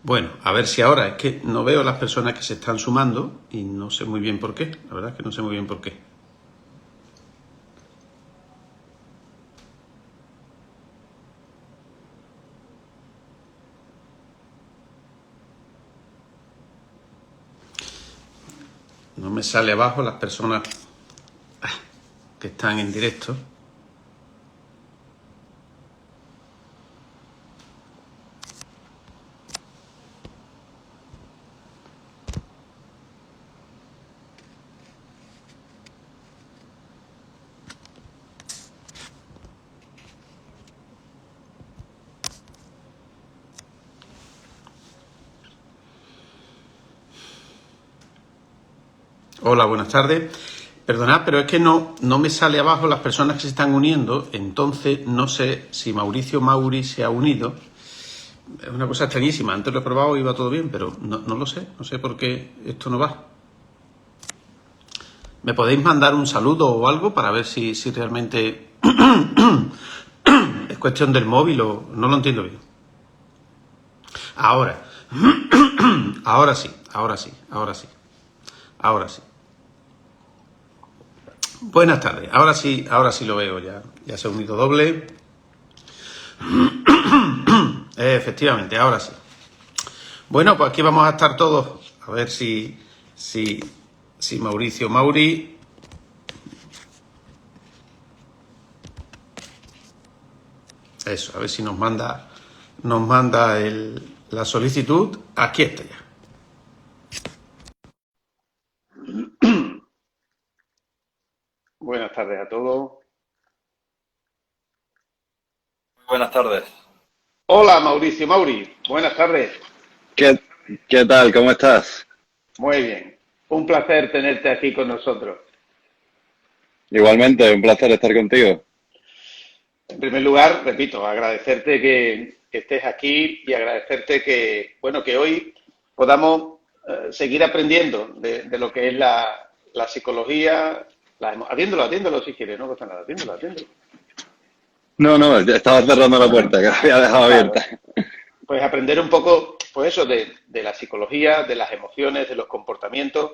Bueno, a ver si ahora, es que no veo las personas que se están sumando y no sé muy bien por qué. La verdad es que no sé muy bien por qué. No me sale abajo las personas que están en directo. Hola, buenas tardes. Perdonad, pero es que no me sale abajo las personas que se están uniendo, entonces no sé si Mauricio Mauri se ha unido. Es una cosa extrañísima. Antes lo he probado y iba todo bien, pero no lo sé. No sé por qué esto no va. ¿Me podéis mandar un saludo o algo para ver si realmente es cuestión del móvil o no lo entiendo bien? Ahora, ahora sí, ahora sí, ahora sí, ahora sí. Buenas tardes. Ahora sí lo veo ya. Ya se ha unido doble. Efectivamente, ahora sí. Bueno, pues aquí vamos a estar todos. A ver si, si Mauricio Mauri. Eso, a ver si nos manda la solicitud. Aquí está ya. Buenas tardes a todos. Buenas tardes. Hola, Mauricio Mauri. Buenas tardes. ¿Qué, qué tal? ¿Cómo estás? Muy bien. Un placer tenerte aquí con nosotros. Igualmente, un placer estar contigo. En primer lugar, repito, agradecerte que estés aquí y agradecerte que, bueno, que hoy podamos seguir aprendiendo de lo que es la psicología. Atiéndolo si quieres, no pasa nada, atiéndolo. No, no, ya estaba cerrando la puerta, que la había dejado Claro, abierta. pues aprender un poco, pues eso, de la psicología, de las emociones, de los comportamientos.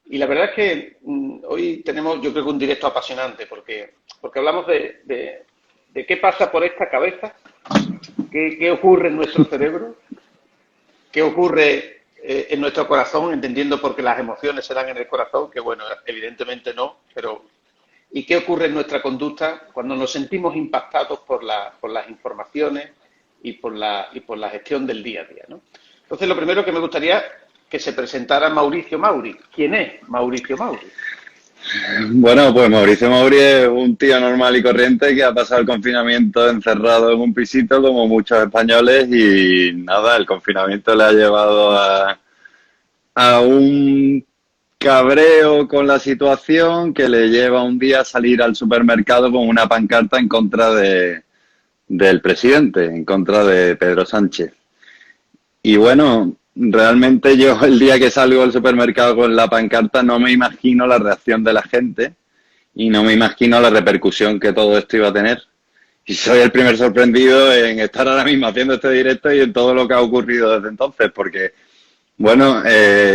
Y la verdad es que hoy tenemos, yo creo que un directo apasionante, porque hablamos de qué pasa por esta cabeza, qué ocurre en nuestro cerebro, qué ocurre en nuestro corazón, entendiendo por qué las emociones se dan en el corazón, que bueno, evidentemente no, pero y qué ocurre en nuestra conducta cuando nos sentimos impactados por las informaciones y por la gestión del día a día, ¿no? Entonces, lo primero que me gustaría que se presentara Mauricio Mauri. ¿Quién es Mauricio Mauri? Bueno, pues Mauricio Mauri es un tío normal y corriente que ha pasado el confinamiento encerrado en un pisito como muchos españoles y nada, el confinamiento le ha llevado a un cabreo con la situación que le lleva un día a salir al supermercado con una pancarta en contra del presidente, en contra de Pedro Sánchez. Y bueno, realmente yo el día que salgo al supermercado con la pancarta no me imagino la reacción de la gente y no me imagino la repercusión que todo esto iba a tener. Y soy el primer sorprendido en estar ahora mismo haciendo este directo y en todo lo que ha ocurrido desde entonces, porque, bueno,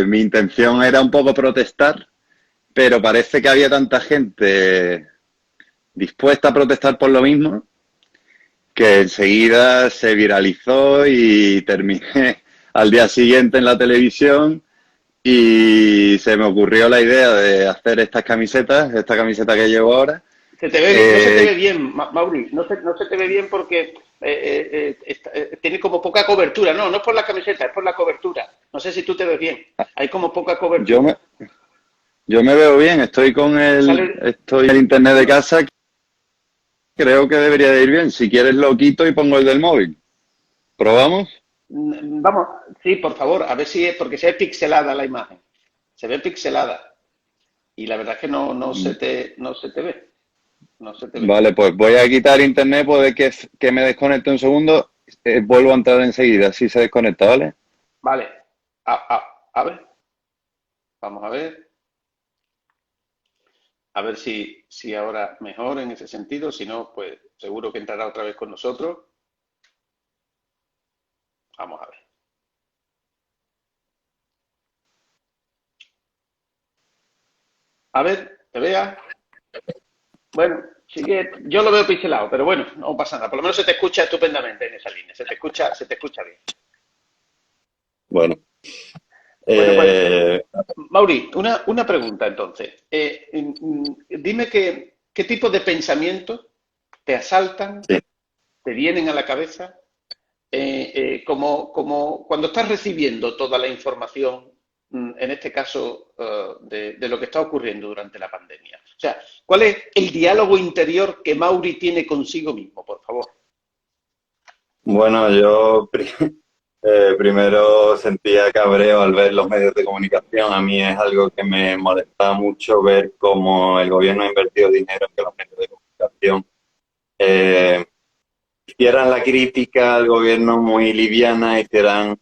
mi intención era un poco protestar, pero parece que había tanta gente dispuesta a protestar por lo mismo que enseguida se viralizó y terminé al día siguiente en la televisión y se me ocurrió la idea de hacer estas camisetas, esta camiseta que llevo ahora. No se te Eh, ve bien, Mauri, no se te ve bien porque tiene como poca cobertura. No es por la camiseta, es por la cobertura. No sé si tú te ves bien. Hay como poca yo, cobertura. me, yo me veo bien, Sale, estoy en el internet de casa, creo que debería de ir bien. Si quieres lo quito y pongo el del móvil. ¿Probamos? vamos, sí, por favor, a ver si es, porque se ve pixelada la imagen. Se ve pixelada. Y la verdad es que no se te ve. No se te ve. Vale, pues voy a quitar internet, puede que me desconecte un segundo, vuelvo a entrar enseguida, si se desconecta, ¿vale? Vale. A ver, vamos a ver. A ver si ahora mejor en ese sentido. Si no, pues seguro que entrará otra vez con nosotros. Vamos a ver. A ver, te vea. Bueno, sigue, yo lo veo pixelado, pero bueno, no pasa nada. Por lo menos se te escucha estupendamente en esa línea. Se te escucha bien. Bueno, Bueno, pues, eh, Mauri, una pregunta entonces. Dime qué tipo de pensamientos te asaltan, sí. te vienen a la cabeza, como cuando estás recibiendo toda la información, en este caso, de lo que está ocurriendo durante la pandemia. O sea, ¿cuál es el diálogo interior que Mauri tiene consigo mismo, por favor? Bueno, primero sentía cabreo al ver los medios de comunicación. A mí es algo que me molesta mucho ver cómo el gobierno ha invertido dinero en que los medios de comunicación eh, hicieran la crítica al gobierno muy liviana, hicieran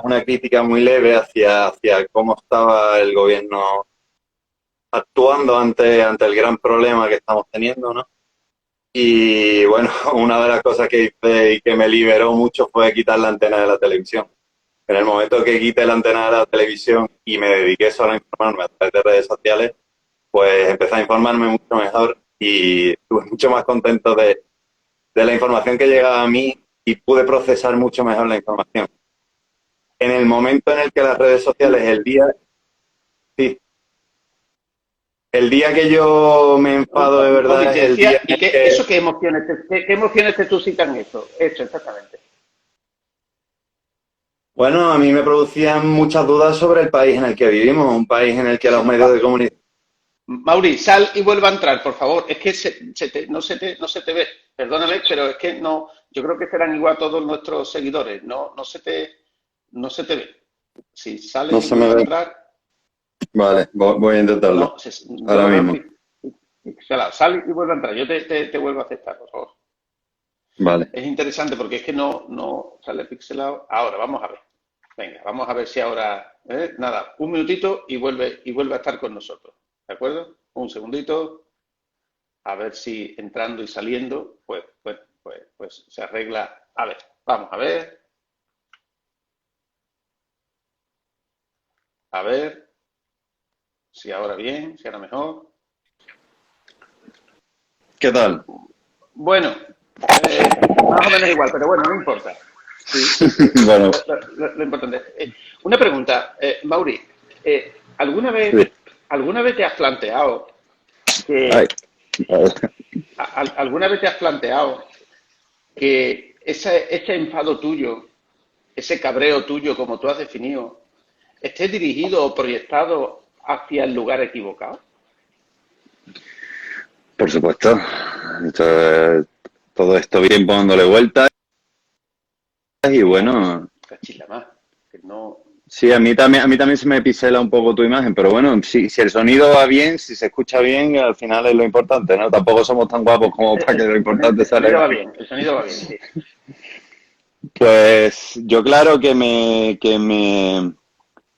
una crítica muy leve hacia cómo estaba el gobierno actuando ante el gran problema que estamos teniendo, ¿no? Y bueno, una de las cosas que hice y que me liberó mucho fue quitar la antena de la televisión. En el momento que quité la antena de la televisión y me dediqué solo a informarme a través de redes sociales, pues empecé a informarme mucho mejor y estuve mucho más contento de la información que llegaba a mí y pude procesar mucho mejor la información. En el momento en el que las redes sociales, sí, el día que yo me enfado de Mauri, verdad te es el día decía, en ¿y el que, qué emociones te suscitan eso? Eso, exactamente. bueno, a mí me producían muchas dudas sobre el país en el que vivimos, un país en el que los medios de comunicación. Mauri, sal y vuelva a entrar, por favor. Es que no se te ve. Perdóname, pero es que no. Yo creo que serán igual todos nuestros seguidores. No se te ve. Si No sales y se me vuelve a ve. entrar, Vale, voy a intentarlo no, yo ahora lo veo mismo. pixelado. Sal y vuelve a entrar. Yo te vuelvo a aceptar, por favor. Vale, Es interesante porque es que no sale pixelado. Ahora, vamos a ver. Venga, vamos a ver si ahora. Nada, un minutito y vuelve a estar con nosotros. ¿De acuerdo? Un segundito. A ver si entrando y saliendo, pues se arregla. A ver, vamos a ver si ahora bien, si ahora mejor. ¿qué tal? Bueno, más o menos igual, pero bueno, no importa. Sí, Bueno, lo importante. Una pregunta, Mauri, ¿alguna sí. alguna vez te has planteado Ay, que, vale. alguna vez te has planteado que ese enfado tuyo, ese cabreo tuyo, como tú has definido, esté dirigido o proyectado hacia el lugar equivocado? Por supuesto. Todo esto tiempo dándole vueltas y bueno, Cachila más, que no. sí, a mí también se me pisela un poco tu imagen, pero bueno, si el sonido va bien, si se escucha bien, al final es lo importante, ¿no? Tampoco somos tan guapos como para que lo importante sea la imagen. El sonido va bien, sí. Pues yo claro que me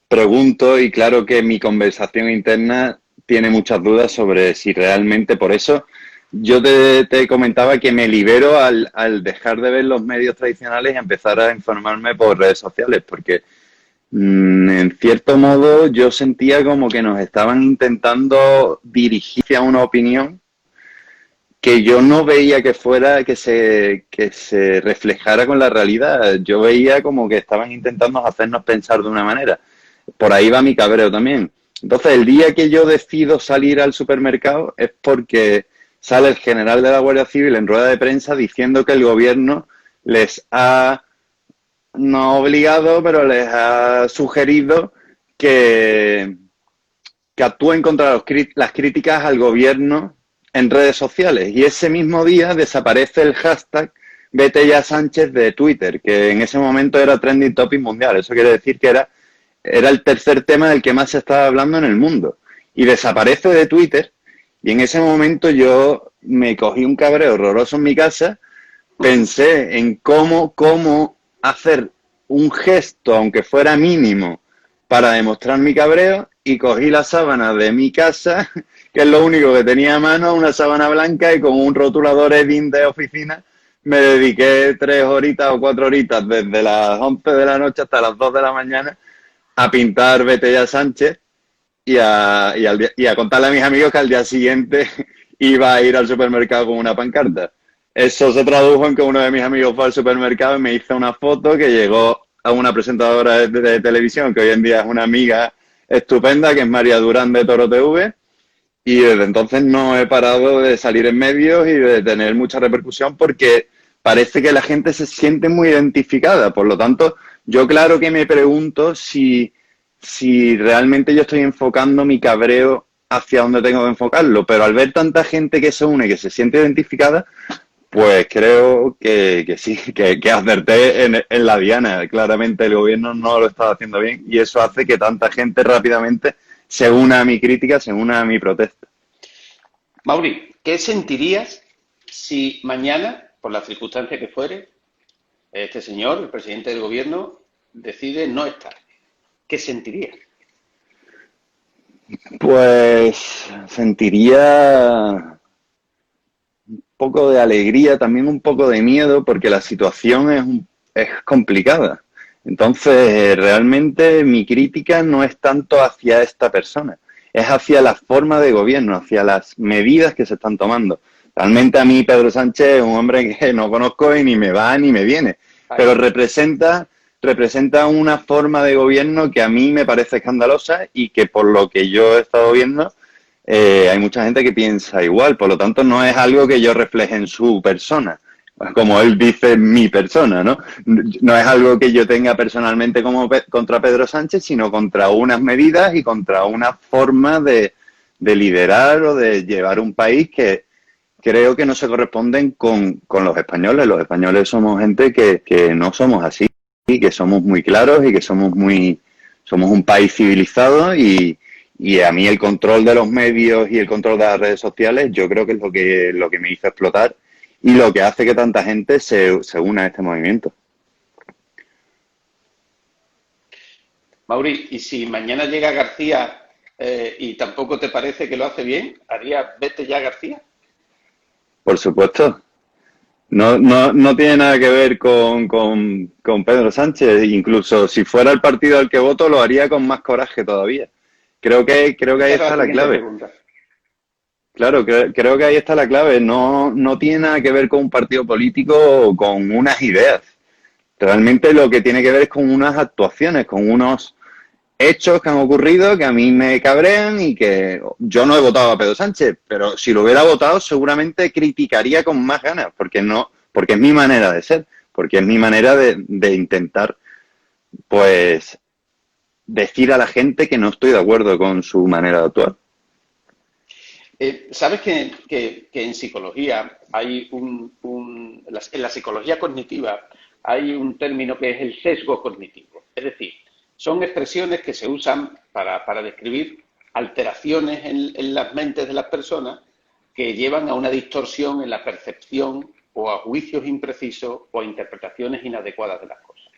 pregunto y claro que mi conversación interna tiene muchas dudas sobre si realmente por eso yo te comentaba que me libero al dejar de ver los medios tradicionales y empezar a informarme por redes sociales, porque en cierto modo yo sentía como que nos estaban intentando dirigir a una opinión que yo no veía que fuera, que se reflejara con la realidad. Yo veía como que estaban intentando hacernos pensar de una manera. Por ahí va mi cabreo también. Entonces, el día que yo decido salir al supermercado es porque sale el general de la Guardia Civil en rueda de prensa diciendo que el gobierno les ha, no obligado, pero les ha sugerido que, que actúen contra las críticas al gobierno en redes sociales. Y ese mismo día desaparece el hashtag Vete ya Sánchez de Twitter, que en ese momento era trending topic mundial. Eso quiere decir que era el tercer tema del que más se estaba hablando en el mundo. Y desaparece de Twitter y en ese momento yo me cogí un cabreo horroroso en mi casa, pensé en cómo hacer un gesto, aunque fuera mínimo, para demostrar mi cabreo y cogí la sábana de mi casa, que es lo único que tenía a mano, una sábana blanca y con un rotulador Edding de oficina me dediqué 3 horitas o 4 horitas desde las 11 de la noche hasta las 2 de la mañana a pintar Betella Sánchez y a contarle a mis amigos que al día siguiente iba a ir al supermercado con una pancarta. Eso se tradujo en que uno de mis amigos fue al supermercado y me hizo una foto que llegó a una presentadora de televisión, que hoy en día es una amiga estupenda, que es María Durán de Toro TV, y desde entonces no he parado de salir en medios y de tener mucha repercusión porque parece que la gente se siente muy identificada. Por lo tanto, yo claro que me pregunto si realmente yo estoy enfocando mi cabreo hacia donde tengo que enfocarlo, pero al ver tanta gente que se une, que se siente identificada, pues creo que sí, que acerté en la diana. Claramente el gobierno no lo estaba haciendo bien y eso hace que tanta gente rápidamente se una a mi crítica, se una a mi protesta. Mauri, ¿qué sentirías si mañana, por la circunstancia que fuere, este señor, el presidente del gobierno, decide no estar? ¿Qué sentirías? Pues sentiría un poco de alegría, también un poco de miedo, porque la situación es complicada. Entonces, realmente mi crítica no es tanto hacia esta persona, es hacia la forma de gobierno, hacia las medidas que se están tomando. Realmente a mí Pedro Sánchez es un hombre que no conozco y ni me va ni me viene, Ay, pero representa una forma de gobierno que a mí me parece escandalosa y que por lo que yo he estado viendo hay mucha gente que piensa igual, por lo tanto no es algo que yo refleje en su persona, como él dice mi persona, ¿no? No es algo que yo tenga personalmente como contra Pedro Sánchez, sino contra unas medidas y contra una forma de liderar o de llevar un país que creo que no se corresponden con los españoles. Los españoles somos gente que no somos así, que somos muy claros y que somos un país civilizado y a mí el control de los medios y el control de las redes sociales yo creo que es lo que me hizo explotar y lo que hace que tanta gente se una a este movimiento. Mauri, ¿y si mañana llega García y tampoco te parece que lo hace bien, harías vete ya García? Por supuesto, no tiene nada que ver con Pedro Sánchez. Incluso si fuera el partido al que voto, lo haría con más coraje todavía. Creo que ahí Esa era está la la siguiente clave. pregunta. Claro, creo que ahí está la clave. No tiene nada que ver con un partido político o con unas ideas. Realmente lo que tiene que ver es con unas actuaciones, con unos hechos que han ocurrido que a mí me cabrean y que yo no he votado a Pedro Sánchez, pero si lo hubiera votado seguramente criticaría con más ganas, porque es mi manera de ser, porque es mi manera de intentar, pues, decir a la gente que no estoy de acuerdo con su manera de actuar. ¿Sabes que en psicología hay en la psicología cognitiva hay un término que es el sesgo cognitivo? Es decir, son expresiones que se usan para describir alteraciones en las mentes de las personas que llevan a una distorsión en la percepción o a juicios imprecisos o a interpretaciones inadecuadas de las cosas.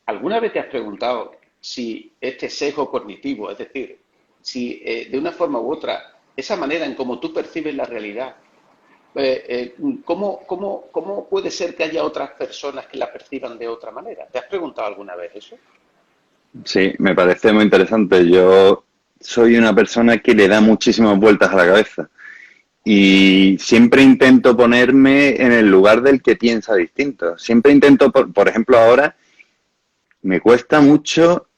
¿Alguna vez te has preguntado si este sesgo cognitivo, es decir, si de una forma u otra, esa manera en cómo tú percibes la realidad, ¿cómo puede ser que haya otras personas que la perciban de otra manera? ¿Te has preguntado alguna vez eso? Sí, me parece muy interesante. Yo soy una persona que le da muchísimas vueltas a la cabeza y siempre intento ponerme en el lugar del que piensa distinto. Siempre intento, por ejemplo, ahora me cuesta mucho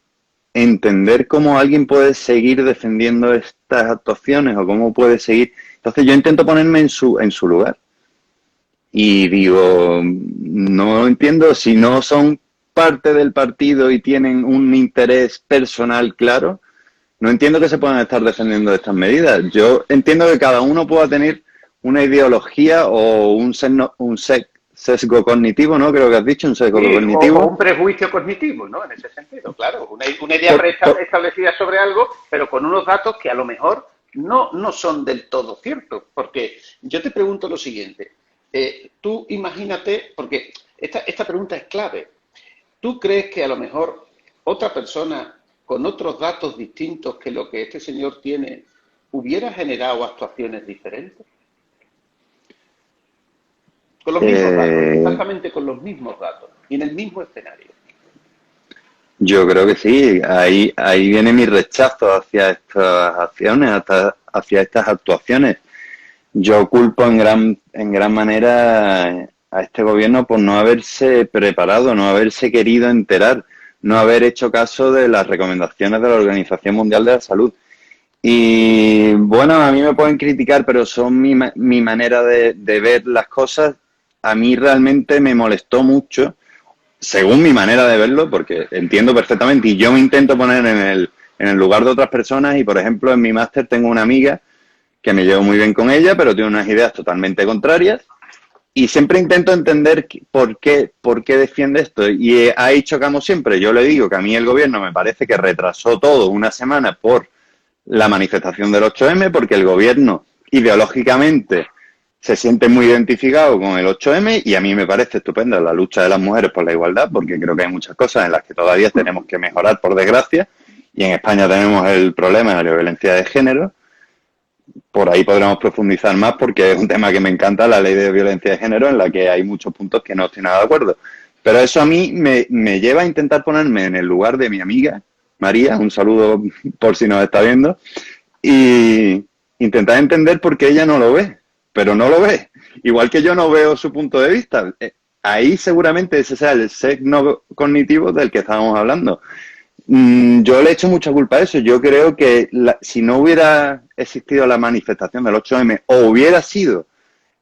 entender cómo alguien puede seguir defendiendo estas actuaciones o cómo puede seguir. Entonces yo intento ponerme en su lugar y digo, no entiendo si no son parte del partido y tienen un interés personal claro, no entiendo que se puedan estar defendiendo estas medidas. Yo entiendo que cada uno pueda tener una ideología o sesgo cognitivo, ¿no? Creo que has dicho, un sesgo Sí, o cognitivo. un prejuicio cognitivo, ¿no? En ese sentido, claro. Una idea Por, por, preestablecida sobre algo, pero con unos datos que a lo mejor no son del todo ciertos. Porque yo te pregunto lo siguiente. Tú imagínate, porque esta pregunta es clave. ¿Tú crees que a lo mejor otra persona con otros datos distintos que lo que este señor tiene hubiera generado actuaciones diferentes? Con los mismos datos, eh, exactamente con los mismos datos y en el mismo escenario. Yo creo que sí, ahí viene mi rechazo hacia estas acciones, hacia estas actuaciones. Yo culpo en gran manera a este gobierno por no haberse preparado, no haberse querido enterar, no haber hecho caso de las recomendaciones de la Organización Mundial de la Salud. Y bueno, a mí me pueden criticar, pero son mi manera de ver las cosas. A mí realmente me molestó mucho, según mi manera de verlo, porque entiendo perfectamente y yo me intento poner en el lugar de otras personas y, por ejemplo, en mi máster tengo una amiga que me llevo muy bien con ella, pero tiene unas ideas totalmente contrarias y siempre intento entender por qué defiende esto. Y ahí chocamos siempre. Yo le digo que a mí el gobierno me parece que retrasó todo una semana por la manifestación del 8M, porque el gobierno ideológicamente se siente muy identificado con el 8M y a mí me parece estupenda la lucha de las mujeres por la igualdad, porque creo que hay muchas cosas en las que todavía tenemos que mejorar, por desgracia, y en España tenemos el problema de la violencia de género. Por ahí podremos profundizar más porque es un tema que me encanta, la ley de violencia de género, en la que hay muchos puntos que no estoy nada de acuerdo. Pero eso a mí me lleva a intentar ponerme en el lugar de mi amiga, María, un saludo por si nos está viendo, y intentar entender por qué ella no lo ve, pero no lo ve. Igual que yo no veo su punto de vista. Ahí seguramente ese sea el sesgo cognitivo del que estábamos hablando. Yo le echo mucha culpa a eso. Yo creo que si no hubiera existido la manifestación del 8M o hubiera sido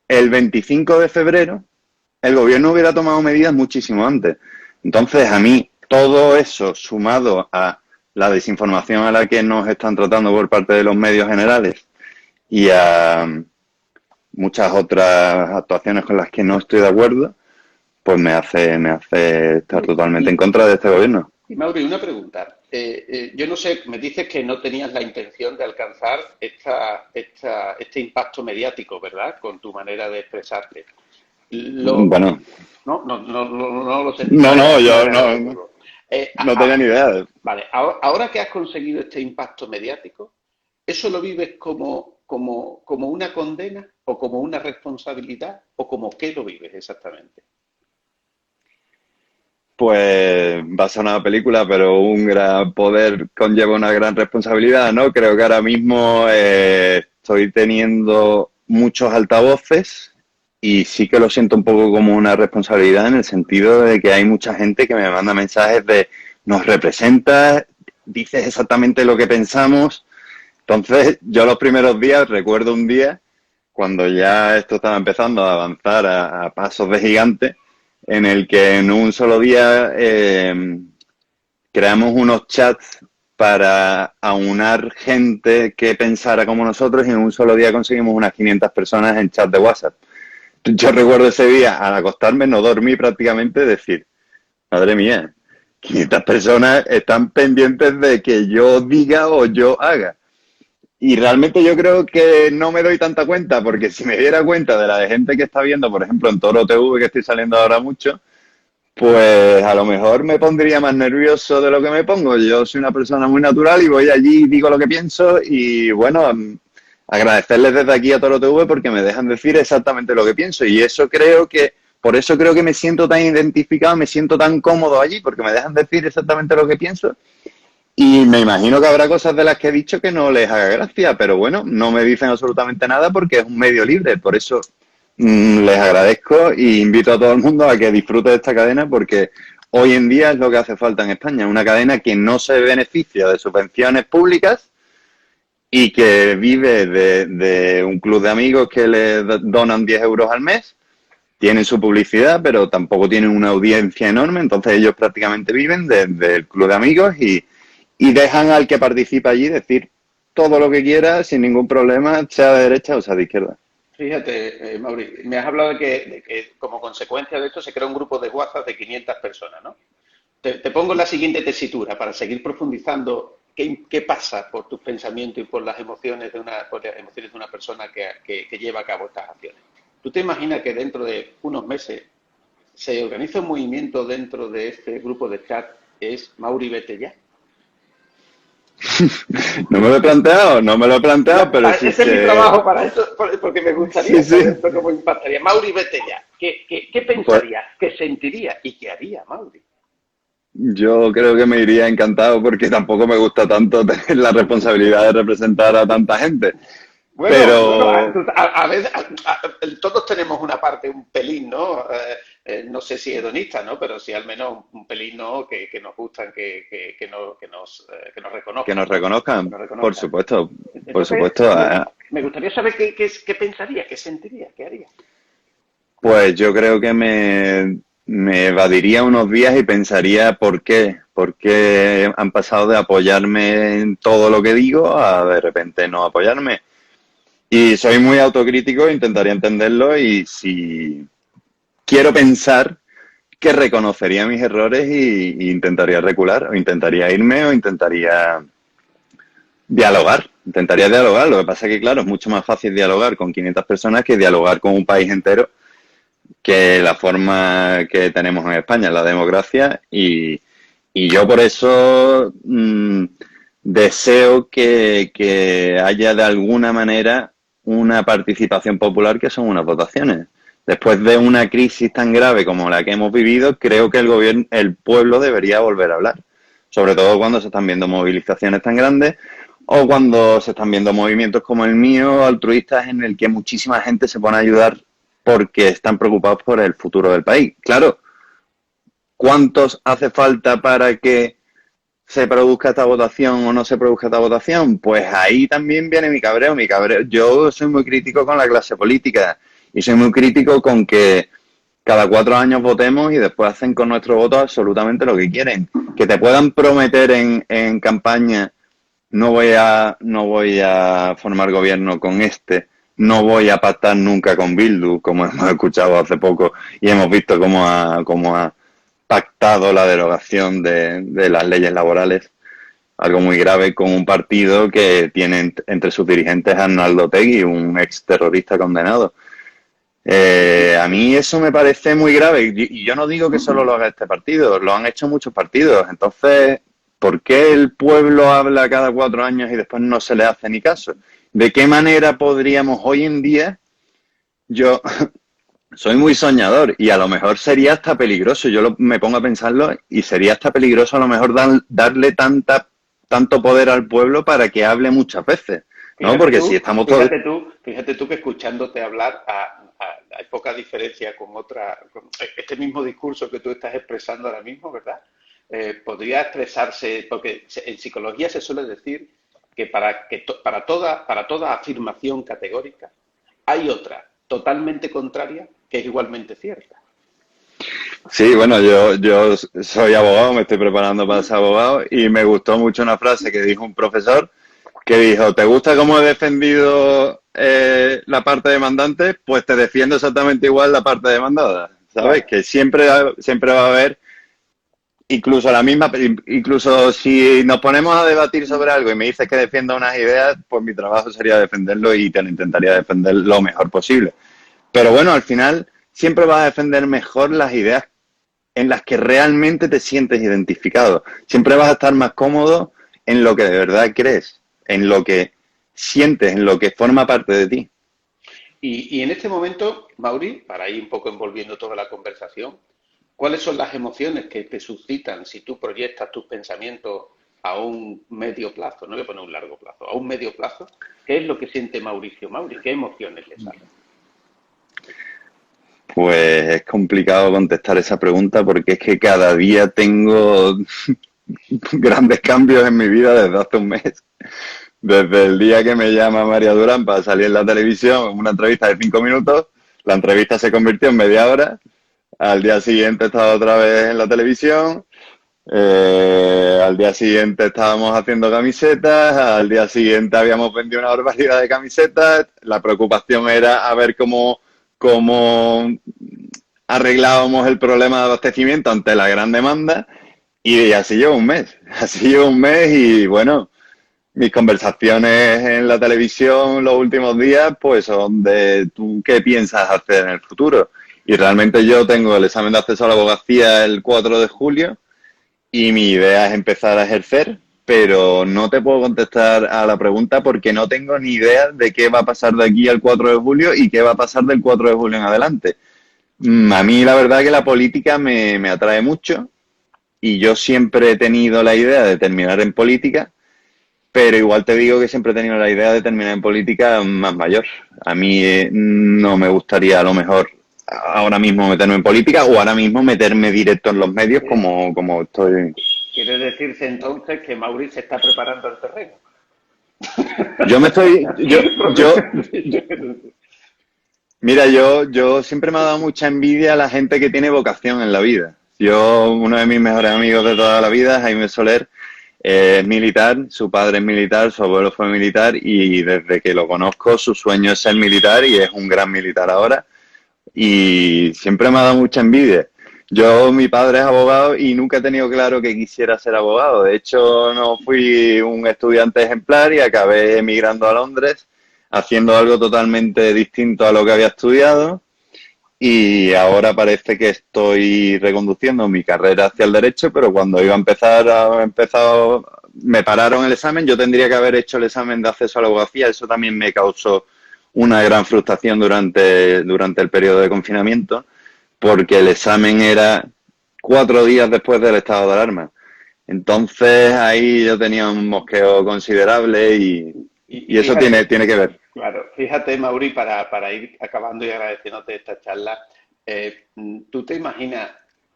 el 25 de febrero, el gobierno hubiera tomado medidas muchísimo antes. Entonces, a mí, todo eso sumado a la desinformación a la que nos están tratando por parte de los medios generales y a muchas otras actuaciones con las que no estoy de acuerdo, pues me hace estar totalmente en contra de este gobierno. Y Mauri, una pregunta. Yo no sé, me dices que no tenías la intención de alcanzar este impacto mediático, ¿verdad? Con tu manera de expresarte. Bueno, No lo sé. yo no tenía ni idea. Vale, ahora que has conseguido este impacto mediático, ¿eso lo vives como una condena o como una responsabilidad o como qué lo vives exactamente? Pues va a ser una película, pero un gran poder conlleva una gran responsabilidad, ¿no? Creo que ahora mismo estoy teniendo muchos altavoces y sí que lo siento un poco como una responsabilidad en el sentido de que hay mucha gente que me manda mensajes de nos representas, dices exactamente lo que pensamos. Entonces, yo los primeros días, recuerdo un día, cuando ya esto estaba empezando a avanzar a pasos de gigante, en el que en un solo día creamos unos chats para aunar gente que pensara como nosotros y en un solo día conseguimos unas 500 personas en chat de WhatsApp. Yo recuerdo ese día, al acostarme, no dormí prácticamente, decir, madre mía, 500 personas están pendientes de que yo diga o yo haga. Y realmente yo creo que no me doy tanta cuenta, porque si me diera cuenta de la de gente que está viendo, por ejemplo, en Toro TV, que estoy saliendo ahora mucho, pues a lo mejor me pondría más nervioso de lo que me pongo. Yo soy una persona muy natural y voy allí y digo lo que pienso y bueno, agradecerles desde aquí a Toro TV porque me dejan decir exactamente lo que pienso y eso creo que, por eso creo que me siento tan identificado, me siento tan cómodo allí porque me dejan decir exactamente lo que pienso. Y me imagino que habrá cosas de las que he dicho que no les haga gracia, pero bueno, no me dicen absolutamente nada porque es un medio libre. Por eso les agradezco y invito a todo el mundo a que disfrute de esta cadena porque hoy en día es lo que hace falta en España. Una cadena que no se beneficia de subvenciones públicas y que vive de un club de amigos que le donan 10 euros al mes. Tienen su publicidad, pero tampoco tienen una audiencia enorme. Entonces ellos prácticamente viven del club de amigos y dejan al que participa allí decir todo lo que quiera sin ningún problema, sea de derecha o sea de izquierda. Fíjate, Mauri, me has hablado de que como consecuencia de esto se crea un grupo de WhatsApp de 500 personas, ¿no? Te pongo la siguiente tesitura para seguir profundizando qué pasa por tus pensamientos y por las emociones de una persona que lleva a cabo estas acciones. ¿Tú te imaginas que dentro de unos meses se organiza un movimiento dentro de este grupo de chat, es Mauri vete ya? No me lo he planteado, pero sí ese es mi trabajo para eso, porque me gustaría saber cómo impactaría. Mauri, vete ya. ¿Qué Pues, pensaría? ¿Qué sentiría? ¿Y qué haría Mauri? Yo creo que me iría encantado porque tampoco me gusta tanto tener la responsabilidad de representar a tanta gente. Bueno, Pero a veces todos tenemos una parte un pelín, ¿no? No sé si hedonista, ¿no? Pero sí al menos un pelín, ¿no? Que nos gustan, que nos que reconozcan, nos ¿no? Que reconozcan, nos por reconozcan. supuesto, por Entonces, supuesto. me gustaría saber qué pensaría, qué sentiría, qué haría. Pues yo creo que me evadiría unos días y pensaría por qué han pasado de apoyarme en todo lo que digo a de repente no apoyarme. Y soy muy autocrítico, intentaría entenderlo y si quiero pensar que reconocería mis errores y intentaría recular, o intentaría irme, o intentaría dialogar. Lo que pasa es que, claro, es mucho más fácil dialogar con 500 personas que dialogar con un país entero, que la forma que tenemos en España, la democracia, y yo por eso deseo que haya de alguna manera una participación popular, que son unas votaciones. Después de una crisis tan grave como la que hemos vivido, creo que el pueblo debería volver a hablar. Sobre todo cuando se están viendo movilizaciones tan grandes o cuando se están viendo movimientos como el mío, altruistas, en el que muchísima gente se pone a ayudar porque están preocupados por el futuro del país. Claro, ¿cuántos hace falta para que se produzca esta votación o no se produzca esta votación? Pues ahí también viene mi cabreo. Mi cabreo. Yo soy muy crítico con la clase política y soy muy crítico con que cada 4 años votemos y después hacen con nuestro voto absolutamente lo que quieren. Que te puedan prometer en campaña: no voy a formar gobierno con este, no voy a pactar nunca con Bildu, como hemos escuchado hace poco y hemos visto cómo ha pactado la derogación de las leyes laborales, algo muy grave, con un partido que tiene entre sus dirigentes a Arnaldo Otegi, un ex terrorista condenado. A mí eso me parece muy grave y yo no digo que solo lo haga este partido, lo han hecho muchos partidos. Entonces, ¿por qué el pueblo habla cada 4 años y después no se le hace ni caso? ¿De qué manera podríamos hoy en día? Yo soy muy soñador y a lo mejor sería hasta peligroso. Me pongo a pensarlo y sería hasta peligroso a lo mejor darle tanto poder al pueblo para que hable muchas veces, ¿no? Porque si estamos todos... Fíjate tú que escuchándote hablar hay poca diferencia con este mismo discurso que tú estás expresando ahora mismo, ¿verdad? Podría expresarse, porque en psicología se suele decir que para toda afirmación categórica hay otra totalmente contraria que es igualmente cierta. Sí, bueno, yo soy abogado, me estoy preparando para ser abogado y me gustó mucho una frase que dijo un profesor que dijo: ¿te gusta cómo he defendido la parte demandante? Pues te defiendo exactamente igual la parte demandada, ¿sabes? Claro. Que siempre va a haber, incluso si nos ponemos a debatir sobre algo y me dices que defienda unas ideas, pues mi trabajo sería defenderlo y te lo intentaría defender lo mejor posible. Pero bueno, al final siempre vas a defender mejor las ideas en las que realmente te sientes identificado. Siempre vas a estar más cómodo en lo que de verdad crees, en lo que sientes, en lo que forma parte de ti. Y en este momento, Mauri, para ir un poco envolviendo toda la conversación, ¿cuáles son las emociones que te suscitan si tú proyectas tus pensamientos a un medio plazo? No voy a poner un largo plazo, a un medio plazo. ¿Qué es lo que siente Mauricio Mauri? ¿Qué emociones le salen? Pues es complicado contestar esa pregunta porque es que cada día tengo grandes cambios en mi vida desde hace un mes. Desde el día que me llama María Durán para salir en la televisión, una entrevista de 5 minutos, la entrevista se convirtió en media hora. Al día siguiente estaba otra vez en la televisión. Al día siguiente estábamos haciendo camisetas. Al día siguiente habíamos vendido una barbaridad de camisetas. La preocupación era a ver cómo arreglábamos el problema de abastecimiento ante la gran demanda. Y así llevo un mes. Así llevo un mes y bueno, mis conversaciones en la televisión los últimos días pues son de tú qué piensas hacer en el futuro. Y realmente yo tengo el examen de acceso a la abogacía el 4 de julio y mi idea es empezar a ejercer, pero no te puedo contestar a la pregunta porque no tengo ni idea de qué va a pasar de aquí al 4 de julio y qué va a pasar del 4 de julio en adelante. A mí la verdad que la política me atrae mucho. y yo siempre he tenido la idea de terminar en política, pero igual te digo que siempre he tenido la idea de terminar en política más mayor. A mí no me gustaría a lo mejor ahora mismo meterme en política o ahora mismo meterme directo en los medios como estoy. ¿Quiere decirse entonces que Mauri se está preparando el terreno? Yo me estoy, Mira, yo siempre me ha dado mucha envidia a la gente que tiene vocación en la vida. Uno de mis mejores amigos de toda la vida, Jaime Soler, es militar, su padre es militar, su abuelo fue militar y desde que lo conozco su sueño es ser militar y es un gran militar ahora y siempre me ha dado mucha envidia. Mi padre es abogado y nunca he tenido claro que quisiera ser abogado. De hecho, no fui un estudiante ejemplar y acabé emigrando a Londres haciendo algo totalmente distinto a lo que había estudiado y ahora parece que estoy reconduciendo mi carrera hacia el derecho, pero cuando iba a empezado, me pararon el examen, yo tendría que haber hecho el examen de acceso a la abogacía, eso también me causó una gran frustración durante el periodo de confinamiento, porque el examen era 4 días después del estado de alarma. Entonces ahí yo tenía un mosqueo considerable y eso Fíjate, tiene que ver. claro, fíjate, Mauri, para ir acabando y agradeciéndote esta charla, ¿tú te imaginas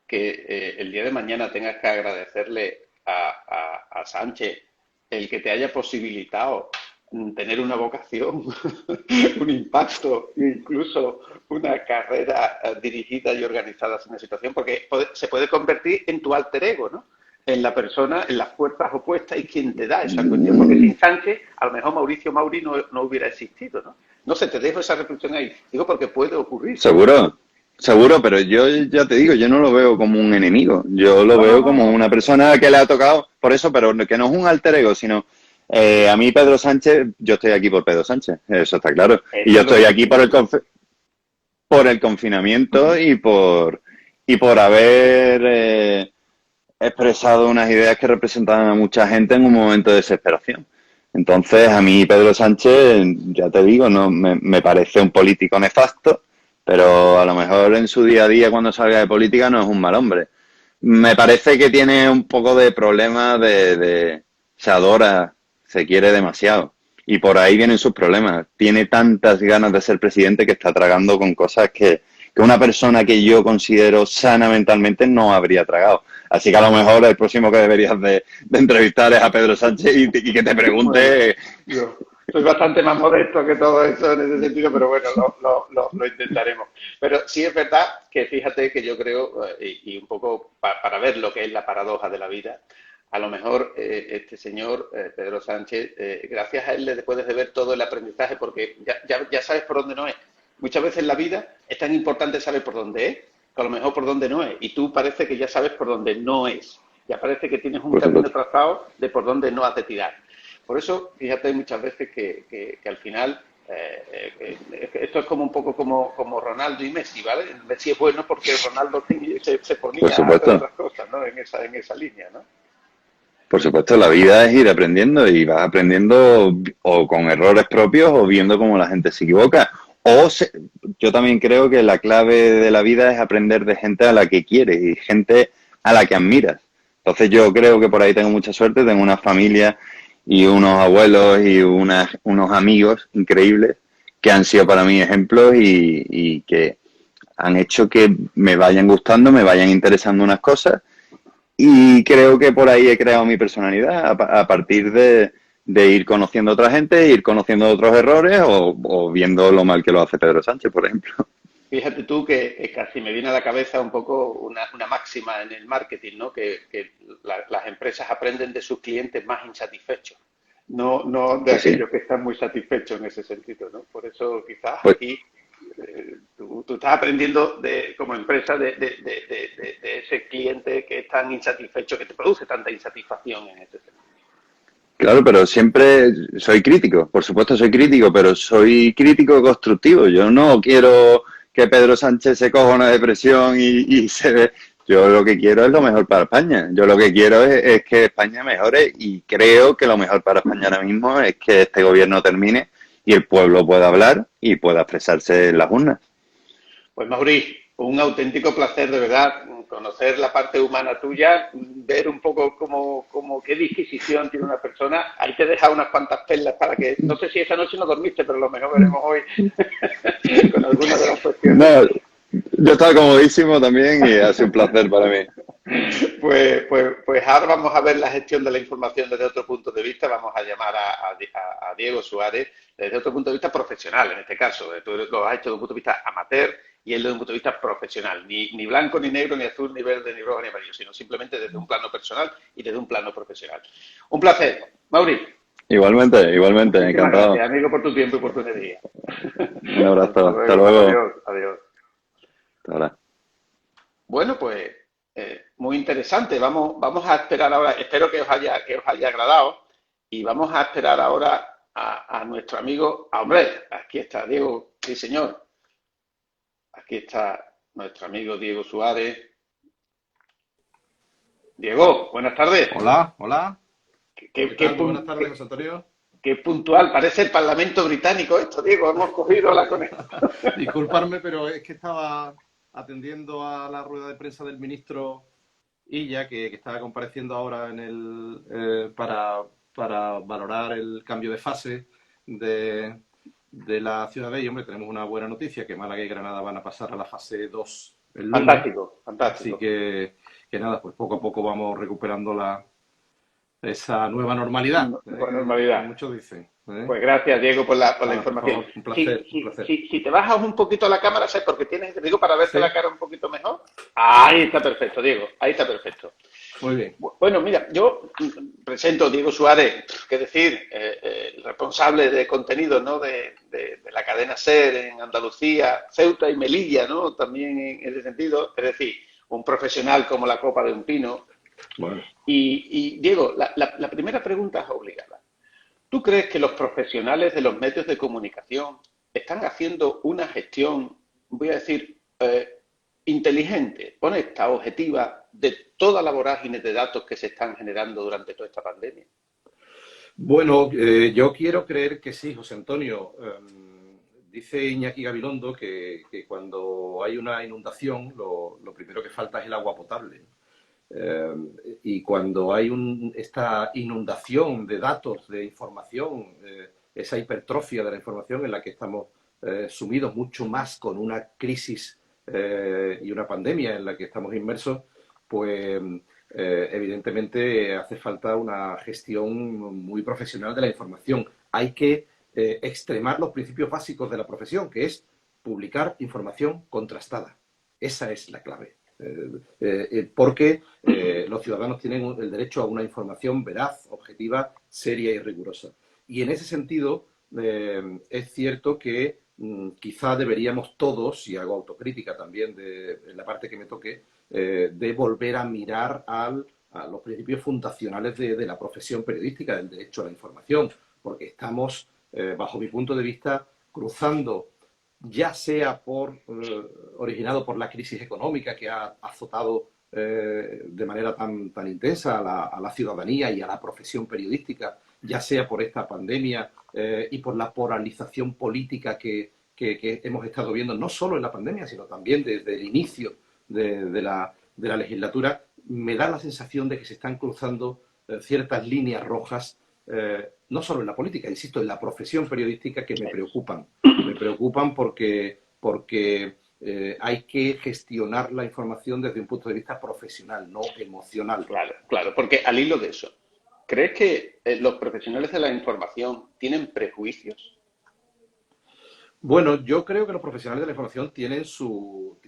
que el día de mañana tengas que agradecerle a Sánchez el que te haya posibilitado tener una vocación, un impacto, incluso una carrera dirigida y organizada en una situación? Porque se puede convertir en tu alter ego, ¿no? En la persona, en las fuerzas opuestas y quien te da esa cuestión. Porque sin Sánchez, a lo mejor Mauricio Mauri no hubiera existido, ¿no? No sé, te dejo esa reflexión ahí. Digo porque puede ocurrir. Seguro, pero yo ya te digo, yo no lo veo como un enemigo, yo lo No, no, veo no, como no. una persona que le ha tocado, por eso, pero que no es un alter ego, sino a mí Pedro Sánchez, yo estoy aquí por Pedro Sánchez, eso está claro, y Eso yo es lo estoy que aquí por el confinamiento y por haber expresado unas ideas que representaban a mucha gente en un momento de desesperación. Entonces, a mí Pedro Sánchez, ya te digo, no me parece un político nefasto, pero a lo mejor en su día a día cuando salga de política no es un mal hombre. Me parece que tiene un poco de problema se adora, se quiere demasiado. Y por ahí vienen sus problemas. Tiene tantas ganas de ser presidente que está tragando con cosas que una persona que yo considero sana mentalmente no habría tragado. Así que a lo mejor el próximo que deberías de entrevistar es a Pedro Sánchez y que te Bueno, pregunte. yo soy bastante más modesto que todo eso en ese sentido, pero bueno, lo intentaremos. Pero sí es verdad que fíjate que yo creo, y un poco para ver lo que es la paradoja de la vida, a lo mejor este señor, Pedro Sánchez, gracias a él le puedes ver todo el aprendizaje porque ya sabes por dónde no es. Muchas veces en la vida es tan importante saber por dónde es, que a lo mejor por dónde no es. Y tú parece que ya sabes por dónde no es. Ya parece que tienes un Por camino supuesto. trazado de por dónde no has de tirar. Por eso, fíjate muchas veces que al final esto es como un poco como Ronaldo y Messi, ¿vale? Messi es bueno porque Ronaldo se Por ponía a hacer supuesto. otras cosas, ¿no? En esa línea, ¿no? Por supuesto, la vida es ir aprendiendo y vas aprendiendo o con errores propios o viendo cómo la gente se equivoca. Yo también creo que la clave de la vida es aprender de gente a la que quieres y gente a la que admiras. Entonces yo creo que por ahí tengo mucha suerte, tengo una familia y unos abuelos y unos amigos increíbles que han sido para mí ejemplos y que han hecho que me vayan gustando, me vayan interesando unas cosas y creo que por ahí he creado mi personalidad a partir de ir conociendo a otra gente, ir conociendo otros errores o viendo lo mal que lo hace Pedro Sánchez, por ejemplo. Fíjate tú que casi me viene a la cabeza un poco una máxima en el marketing, ¿no? Que las empresas aprenden de sus clientes más insatisfechos, no de Pues sí, aquellos que están muy satisfechos en ese sentido, ¿no? Por eso quizás pues aquí tú estás aprendiendo como empresa de ese cliente que es tan insatisfecho, que te produce tanta insatisfacción en ese sentido. claro, pero siempre soy crítico, por supuesto soy crítico, pero soy crítico constructivo. Yo no quiero que Pedro Sánchez se coja una depresión y se ve. Yo lo que quiero es lo mejor para España. Yo lo que quiero es que España mejore y creo que lo mejor para España ahora mismo es que este gobierno termine y el pueblo pueda hablar y pueda expresarse en las urnas. Pues Mauricio, un auténtico placer de verdad conocer la parte humana tuya, ver un poco qué disquisición tiene una persona. Ahí te he dejado unas cuantas perlas para que, no sé si esa noche no dormiste, pero lo mejor veremos hoy con algunas de las cuestiones. No, yo estaba comodísimo también y ha sido un placer para mí. Pues ahora vamos a ver la gestión de la información desde otro punto de vista. Vamos a llamar a Diego Suárez desde otro punto de vista profesional, en este caso. Tú lo has hecho desde un punto de vista amateur y él desde un punto de vista profesional. Ni blanco, ni negro, ni azul, ni verde, ni rojo, ni amarillo, sino simplemente desde un plano personal y desde un plano profesional. Un placer. Mauri. Igualmente, Muchísimas encantado. gracias, amigo, por tu tiempo y por tu energía. Un abrazo, hasta luego. Adiós, adiós. Hasta ahora. Bueno, pues muy interesante. Vamos a esperar ahora. Espero que os haya agradado y vamos a esperar ahora a nuestro amigo. Hombre, aquí está Diego, sí señor. Aquí está nuestro amigo Diego Suárez. Diego, buenas tardes. Hola, hola. Buenas tardes, José Antonio. Qué puntual, parece el Parlamento británico esto, Diego. Hemos cogido la conexión. Disculparme, pero es que estaba atendiendo a la rueda de prensa del ministro Illa, que estaba compareciendo ahora para valorar el cambio de fase de la ciudad y, hombre, tenemos una buena noticia, que Málaga y Granada van a pasar a la fase 2 el lunes. Fantástico. Así que nada, pues poco a poco vamos recuperando esa nueva normalidad. Normalidad. Muchos dicen. Pues gracias, Diego, por la información. Por favor, un placer, un placer. Si te bajas un poquito la cámara, ¿sabes? Porque te digo, para verte la cara un poquito mejor. Ahí está perfecto, Diego. Ahí está perfecto. Muy bien. Bueno, mira, yo presento a Diego Suárez, que decir, el responsable de contenido, ¿no? de la cadena SER en Andalucía, Ceuta y Melilla, ¿no? También en ese sentido. Es decir, un profesional como la copa de un pino. Bueno. Y Diego, la primera pregunta es obligada. ¿Tú crees que los profesionales de los medios de comunicación están haciendo una gestión, voy a decir, inteligente, honesta, objetiva, de toda la vorágine de datos que se están generando durante toda esta pandemia? Bueno, yo quiero creer que sí, José Antonio. Dice Iñaki Gabilondo que cuando hay una inundación, lo primero que falta es el agua potable. Y cuando hay esta inundación de datos, de información, esa hipertrofia de la información en la que estamos sumidos mucho más con una crisis y una pandemia en la que estamos inmersos, pues evidentemente hace falta una gestión muy profesional de la información. Hay que extremar los principios básicos de la profesión, que es publicar información contrastada. Esa es la clave. Porque los ciudadanos tienen el derecho a una información veraz, objetiva, seria y rigurosa. Y en ese sentido, es cierto que quizá deberíamos todos, y hago autocrítica también en la parte que me toque, de volver a mirar a los principios fundacionales de la profesión periodística, del derecho a la información, porque estamos, bajo mi punto de vista, cruzando, ya sea originado por la crisis económica que ha azotado de manera tan intensa a la ciudadanía y a la profesión periodística, ya sea por esta pandemia y por la polarización política que hemos estado viendo, no solo en la pandemia, sino también desde el inicio de la legislatura, me da la sensación de que se están cruzando ciertas líneas rojas, no solo en la política, insisto, en la profesión periodística, que me preocupan. Me preocupan porque hay que gestionar la información desde un punto de vista profesional, no emocional. Claro, porque al hilo de eso, ¿crees que los profesionales de la información tienen prejuicios? Bueno, yo creo que los profesionales de la información tienen sus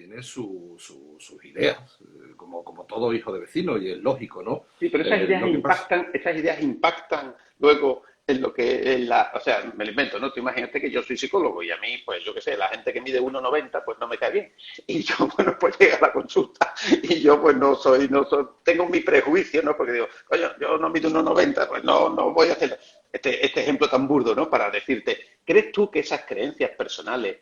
ideas, como todo hijo de vecino, y es lógico, ¿no? Sí, pero esas ideas impactan luego en lo que o sea, me lo invento, ¿no? Tú imagínate que yo soy psicólogo y a mí, pues yo qué sé, la gente que mide 1,90 pues no me cae bien. Y yo, bueno, pues llega a la consulta y yo pues no soy, tengo mi prejuicio, ¿no? Porque digo, coño, yo no mido 1,90, pues no voy a hacer este ejemplo tan burdo, ¿no? Para decirte, ¿crees tú que esas creencias personales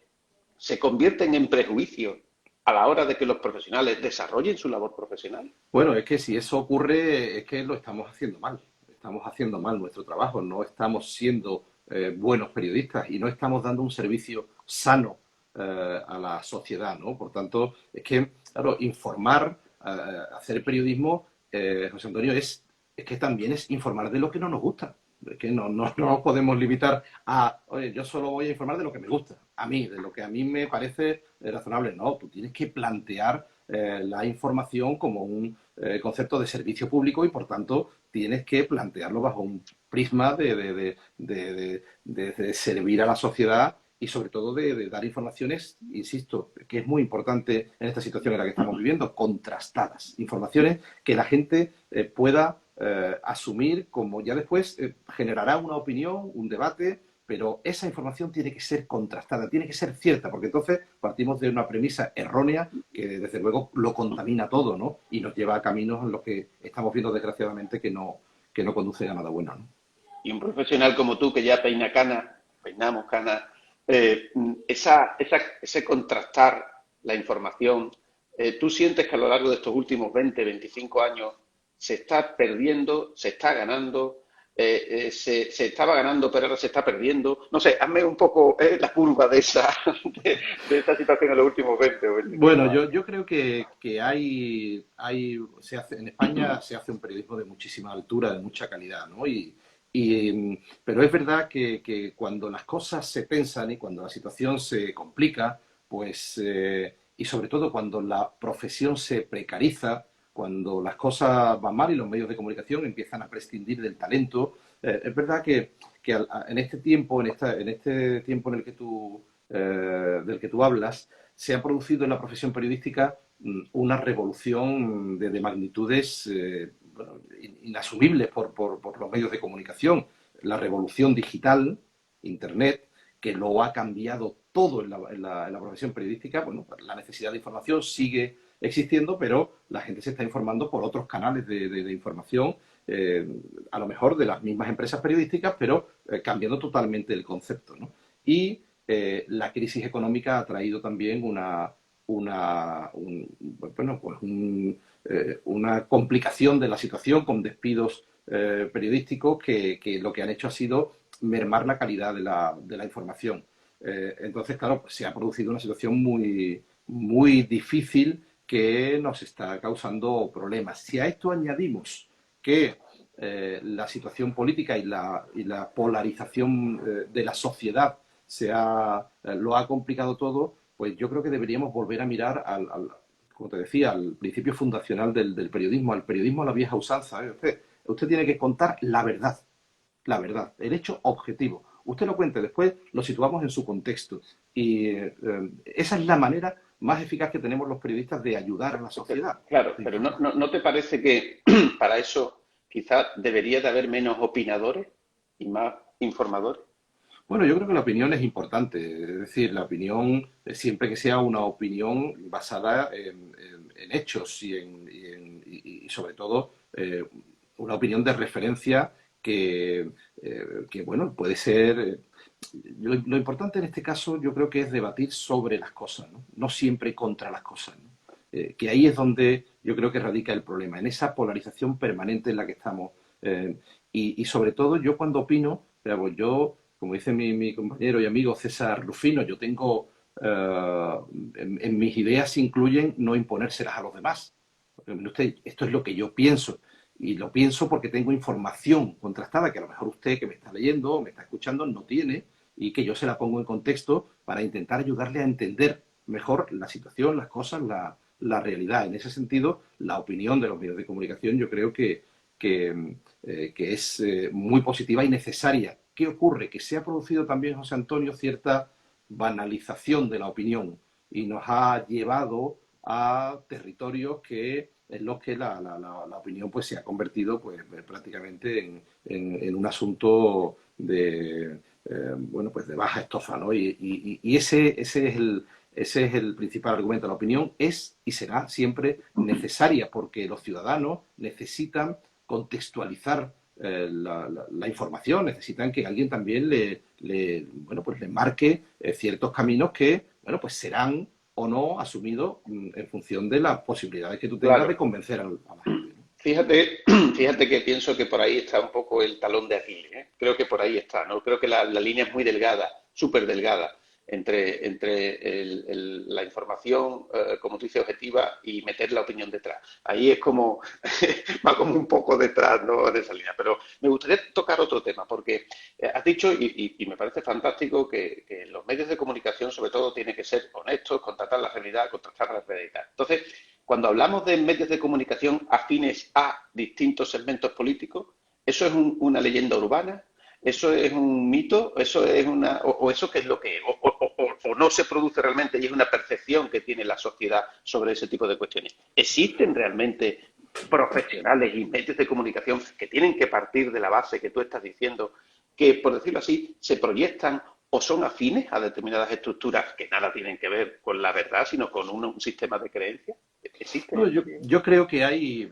se convierten en prejuicios a la hora de que los profesionales desarrollen su labor profesional? Bueno, es que si eso ocurre, es que lo estamos haciendo mal. Estamos haciendo mal nuestro trabajo, no estamos siendo buenos periodistas y no estamos dando un servicio sano a la sociedad, ¿no? Por tanto, es que, claro, informar hacer periodismo, José Antonio, es que también es informar de lo que no nos gusta. Es que no nos podemos limitar a, oye, yo solo voy a informar de lo que me gusta, a mí, de lo que a mí me parece razonable. No, tú tienes que plantear la información como un concepto de servicio público y, por tanto, tienes que plantearlo bajo un prisma de servir a la sociedad y, sobre todo, de dar informaciones, insisto, que es muy importante en esta situación en la que estamos viviendo, contrastadas. Informaciones que la gente pueda asumir, como ya después generará una opinión, un debate, pero esa información tiene que ser contrastada, tiene que ser cierta, porque entonces partimos de una premisa errónea que desde luego lo contamina todo, ¿no? Y nos lleva a caminos en los que estamos viendo desgraciadamente que no conducen a nada bueno, ¿no? Y un profesional como tú que ya peinamos canas, ese contrastar la información, ¿tú sientes que a lo largo de estos últimos 20, 25 años se está perdiendo, se está ganando, se estaba ganando pero ahora se está perdiendo? No sé, hazme un poco la curva de esa situación en los últimos 20 o 25 Bueno, años. yo creo que en España se hace un periodismo de muchísima altura, de mucha calidad, ¿no? Pero es verdad que cuando las cosas se tensan y cuando la situación se complica, pues, y sobre todo cuando la profesión se precariza, cuando las cosas van mal y los medios de comunicación empiezan a prescindir del talento, es verdad que en este tiempo, en este tiempo en el que del que tú hablas, se ha producido en la profesión periodística una revolución de magnitudes bueno, inasumibles por los medios de comunicación. La revolución digital, Internet, que lo ha cambiado todo en la profesión periodística. Bueno, la necesidad de información sigue existiendo, pero la gente se está informando por otros canales de información, a lo mejor de las mismas empresas periodísticas, pero cambiando totalmente el concepto, ¿no? Y la crisis económica ha traído también bueno, pues una complicación de la situación con despidos periodísticos que lo que han hecho ha sido mermar la calidad de la información. Entonces, claro, pues se ha producido una situación muy, muy difícil que nos está causando problemas. Si a esto añadimos que la situación política y la polarización de la sociedad lo ha complicado todo, pues yo creo que deberíamos volver a mirar como te decía, al principio fundacional del periodismo, al periodismo a la vieja usanza. Usted tiene que contar la verdad, el hecho objetivo. Usted lo cuente, después lo situamos en su contexto. Y esa es la manera más eficaz que tenemos los periodistas de ayudar a la sociedad. Claro, pero ¿no te parece que para eso quizás debería de haber menos opinadores y más informadores? Bueno, yo creo que la opinión es importante, es decir, la opinión, siempre que sea una opinión basada en hechos y sobre todo una opinión de referencia bueno, puede ser. Lo importante en este caso yo creo que es debatir sobre las cosas, ¿no? No siempre contra las cosas, ¿no? Que ahí es donde yo creo que radica el problema, en esa polarización permanente en la que estamos. Y sobre todo yo cuando opino, pues yo, como dice mi compañero y amigo César Rufino, yo tengo, en mis ideas incluyen no imponérselas a los demás. Usted, esto es lo que yo pienso. Y lo pienso porque tengo información contrastada que a lo mejor usted que me está leyendo o me está escuchando no tiene y que yo se la pongo en contexto para intentar ayudarle a entender mejor la situación, las cosas, la realidad. En ese sentido, la opinión de los medios de comunicación yo creo que es muy positiva y necesaria. ¿Qué ocurre? Que se ha producido también, José Antonio, cierta banalización de la opinión y nos ha llevado a territorios en los que la opinión pues se ha convertido pues prácticamente en un asunto bueno, pues de baja estofa, ¿no? Y ese es el principal argumento. La opinión es y será siempre necesaria porque los ciudadanos necesitan contextualizar la información, necesitan que alguien también bueno, pues le marque ciertos caminos que, bueno, pues serán o no asumidos en función de las posibilidades que tú tengas Claro. de convencer a la gente, ¿no? Fíjate que pienso que por ahí está un poco el talón de Aquiles, ¿eh? Creo que por ahí está, ¿no? Creo que la línea es muy delgada, súper delgada, la información, como tú dices, objetiva y meter la opinión detrás. Ahí es como, va como un poco detrás, ¿no?, de esa línea. Pero me gustaría tocar otro tema, porque has dicho, y me parece fantástico, que los medios de comunicación, sobre todo, tienen que ser honestos, contratar la realidad, contrastar la realidad. Entonces, cuando hablamos de medios de comunicación afines a distintos segmentos políticos, ¿eso es una leyenda urbana? ¿Eso es un mito? ¿Eso es o eso qué es lo que es? O no se produce realmente y es una percepción que tiene la sociedad sobre ese tipo de cuestiones? ¿Existen realmente profesionales y medios de comunicación que tienen que partir de la base que tú estás diciendo, que, por decirlo así, se proyectan o son afines a determinadas estructuras que nada tienen que ver con la verdad, sino con un sistema de creencias? No, ¿Existe? yo creo que hay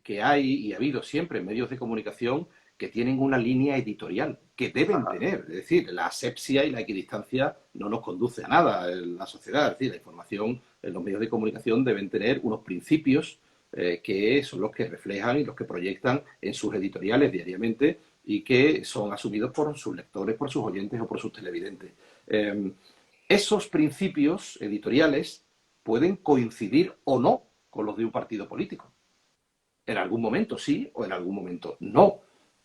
y ha habido siempre medios de comunicación que tienen una línea editorial, que deben Ajá. tener. Es decir, la asepsia y la equidistancia no nos conduce a nada en la sociedad. Es decir, la información en los medios de comunicación deben tener unos principios que son los que reflejan y los que proyectan en sus editoriales diariamente y que son asumidos por sus lectores, por sus oyentes o por sus televidentes. Eh, Esos principios editoriales pueden coincidir o no con los de un partido político. En algún momento sí o en algún momento no.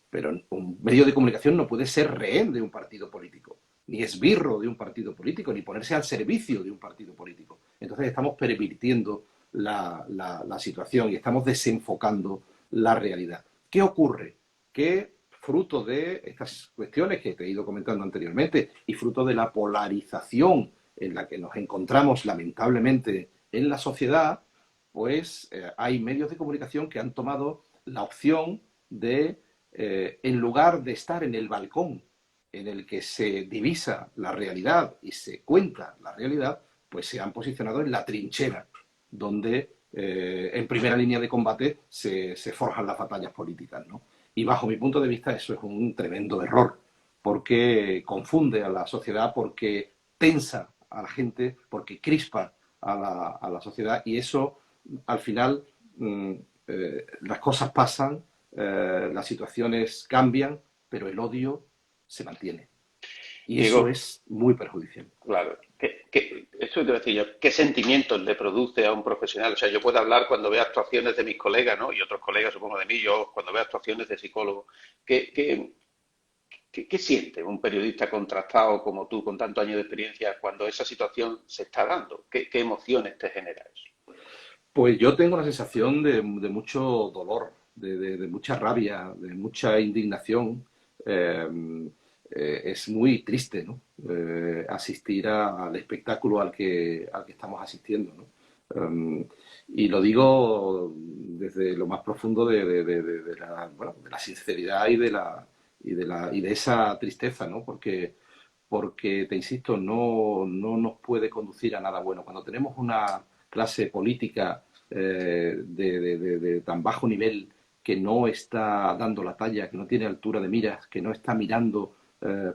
Pero un medio de comunicación no puede ser rehén de un partido político, ni esbirro de un partido político, ni ponerse al servicio de un partido político. Entonces estamos pervirtiendo la situación y estamos desenfocando la realidad. ¿Qué ocurre? Que fruto de estas cuestiones que te he ido comentando anteriormente y fruto de la polarización en la que nos encontramos lamentablemente en la sociedad, pues hay medios de comunicación que han tomado la opción de, en lugar de estar en el balcón en el que se divisa la realidad y se cuenta la realidad, pues se han posicionado en la trinchera, donde en primera línea de combate se forjan las batallas políticas, ¿no? Y bajo mi punto de vista eso es un tremendo error, porque confunde a la sociedad, porque tensa a la gente, porque crispa a la sociedad y eso al final las cosas pasan, las situaciones cambian, pero el odio se mantiene. Y eso Diego, es muy perjudicial. claro, eso te voy a decir yo, ¿qué sentimientos le produce a un profesional? O sea, yo puedo hablar cuando veo actuaciones de mis colegas, ¿no? Y otros colegas, supongo, de mí, yo cuando veo actuaciones de psicólogos. ¿Qué siente un periodista contrastado como tú, con tantos años de experiencia, cuando esa situación se está dando? ¿Qué emociones te genera eso? Pues yo tengo la sensación de mucho dolor, de mucha rabia, de mucha indignación. Es muy triste, ¿no? Asistir al espectáculo al que estamos asistiendo, ¿no? Y lo digo desde lo más profundo bueno, de la sinceridad y de esa tristeza, ¿no? Porque te insisto, no nos puede conducir a nada bueno. Cuando tenemos una clase política de tan bajo nivel que no está dando la talla, que no tiene altura de miras, que no está mirando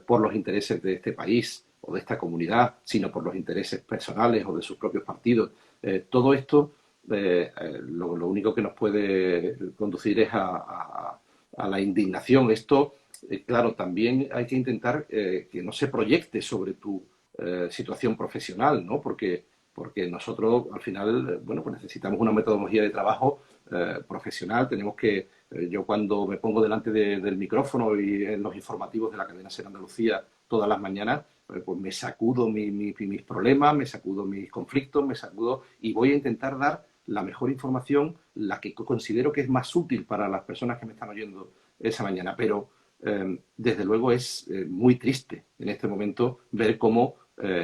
por los intereses de este país o de esta comunidad, sino por los intereses personales o de sus propios partidos. Todo esto lo único que nos puede conducir es a la indignación. Esto, claro, también hay que intentar que no se proyecte sobre tu situación profesional, ¿no? Porque nosotros al final, bueno, pues necesitamos una metodología de trabajo profesional. Tenemos que, yo cuando me pongo delante del micrófono y en los informativos de la cadena SER Andalucía todas las mañanas, pues me sacudo mis problemas, me sacudo mis conflictos, me sacudo y voy a intentar dar la mejor información, la que considero que es más útil para las personas que me están oyendo esa mañana. Pero desde luego es muy triste en este momento ver cómo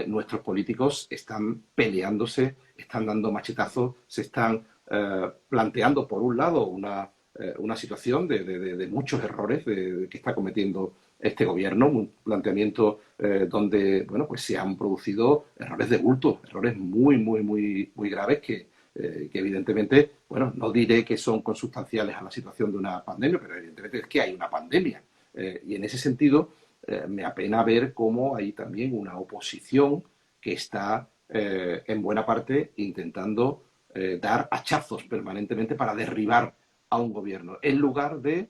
nuestros políticos están peleándose, están dando machetazos, se están planteando, por un lado, una situación de muchos errores que está cometiendo este gobierno, un planteamiento donde, bueno, pues se han producido errores de bulto, errores muy graves que evidentemente, bueno, no diré que son consustanciales a la situación de una pandemia, pero evidentemente es que hay una pandemia. Y en ese sentido, me apena ver cómo hay también una oposición que está en buena parte intentando dar hachazos permanentemente para derribar a un gobierno, en lugar de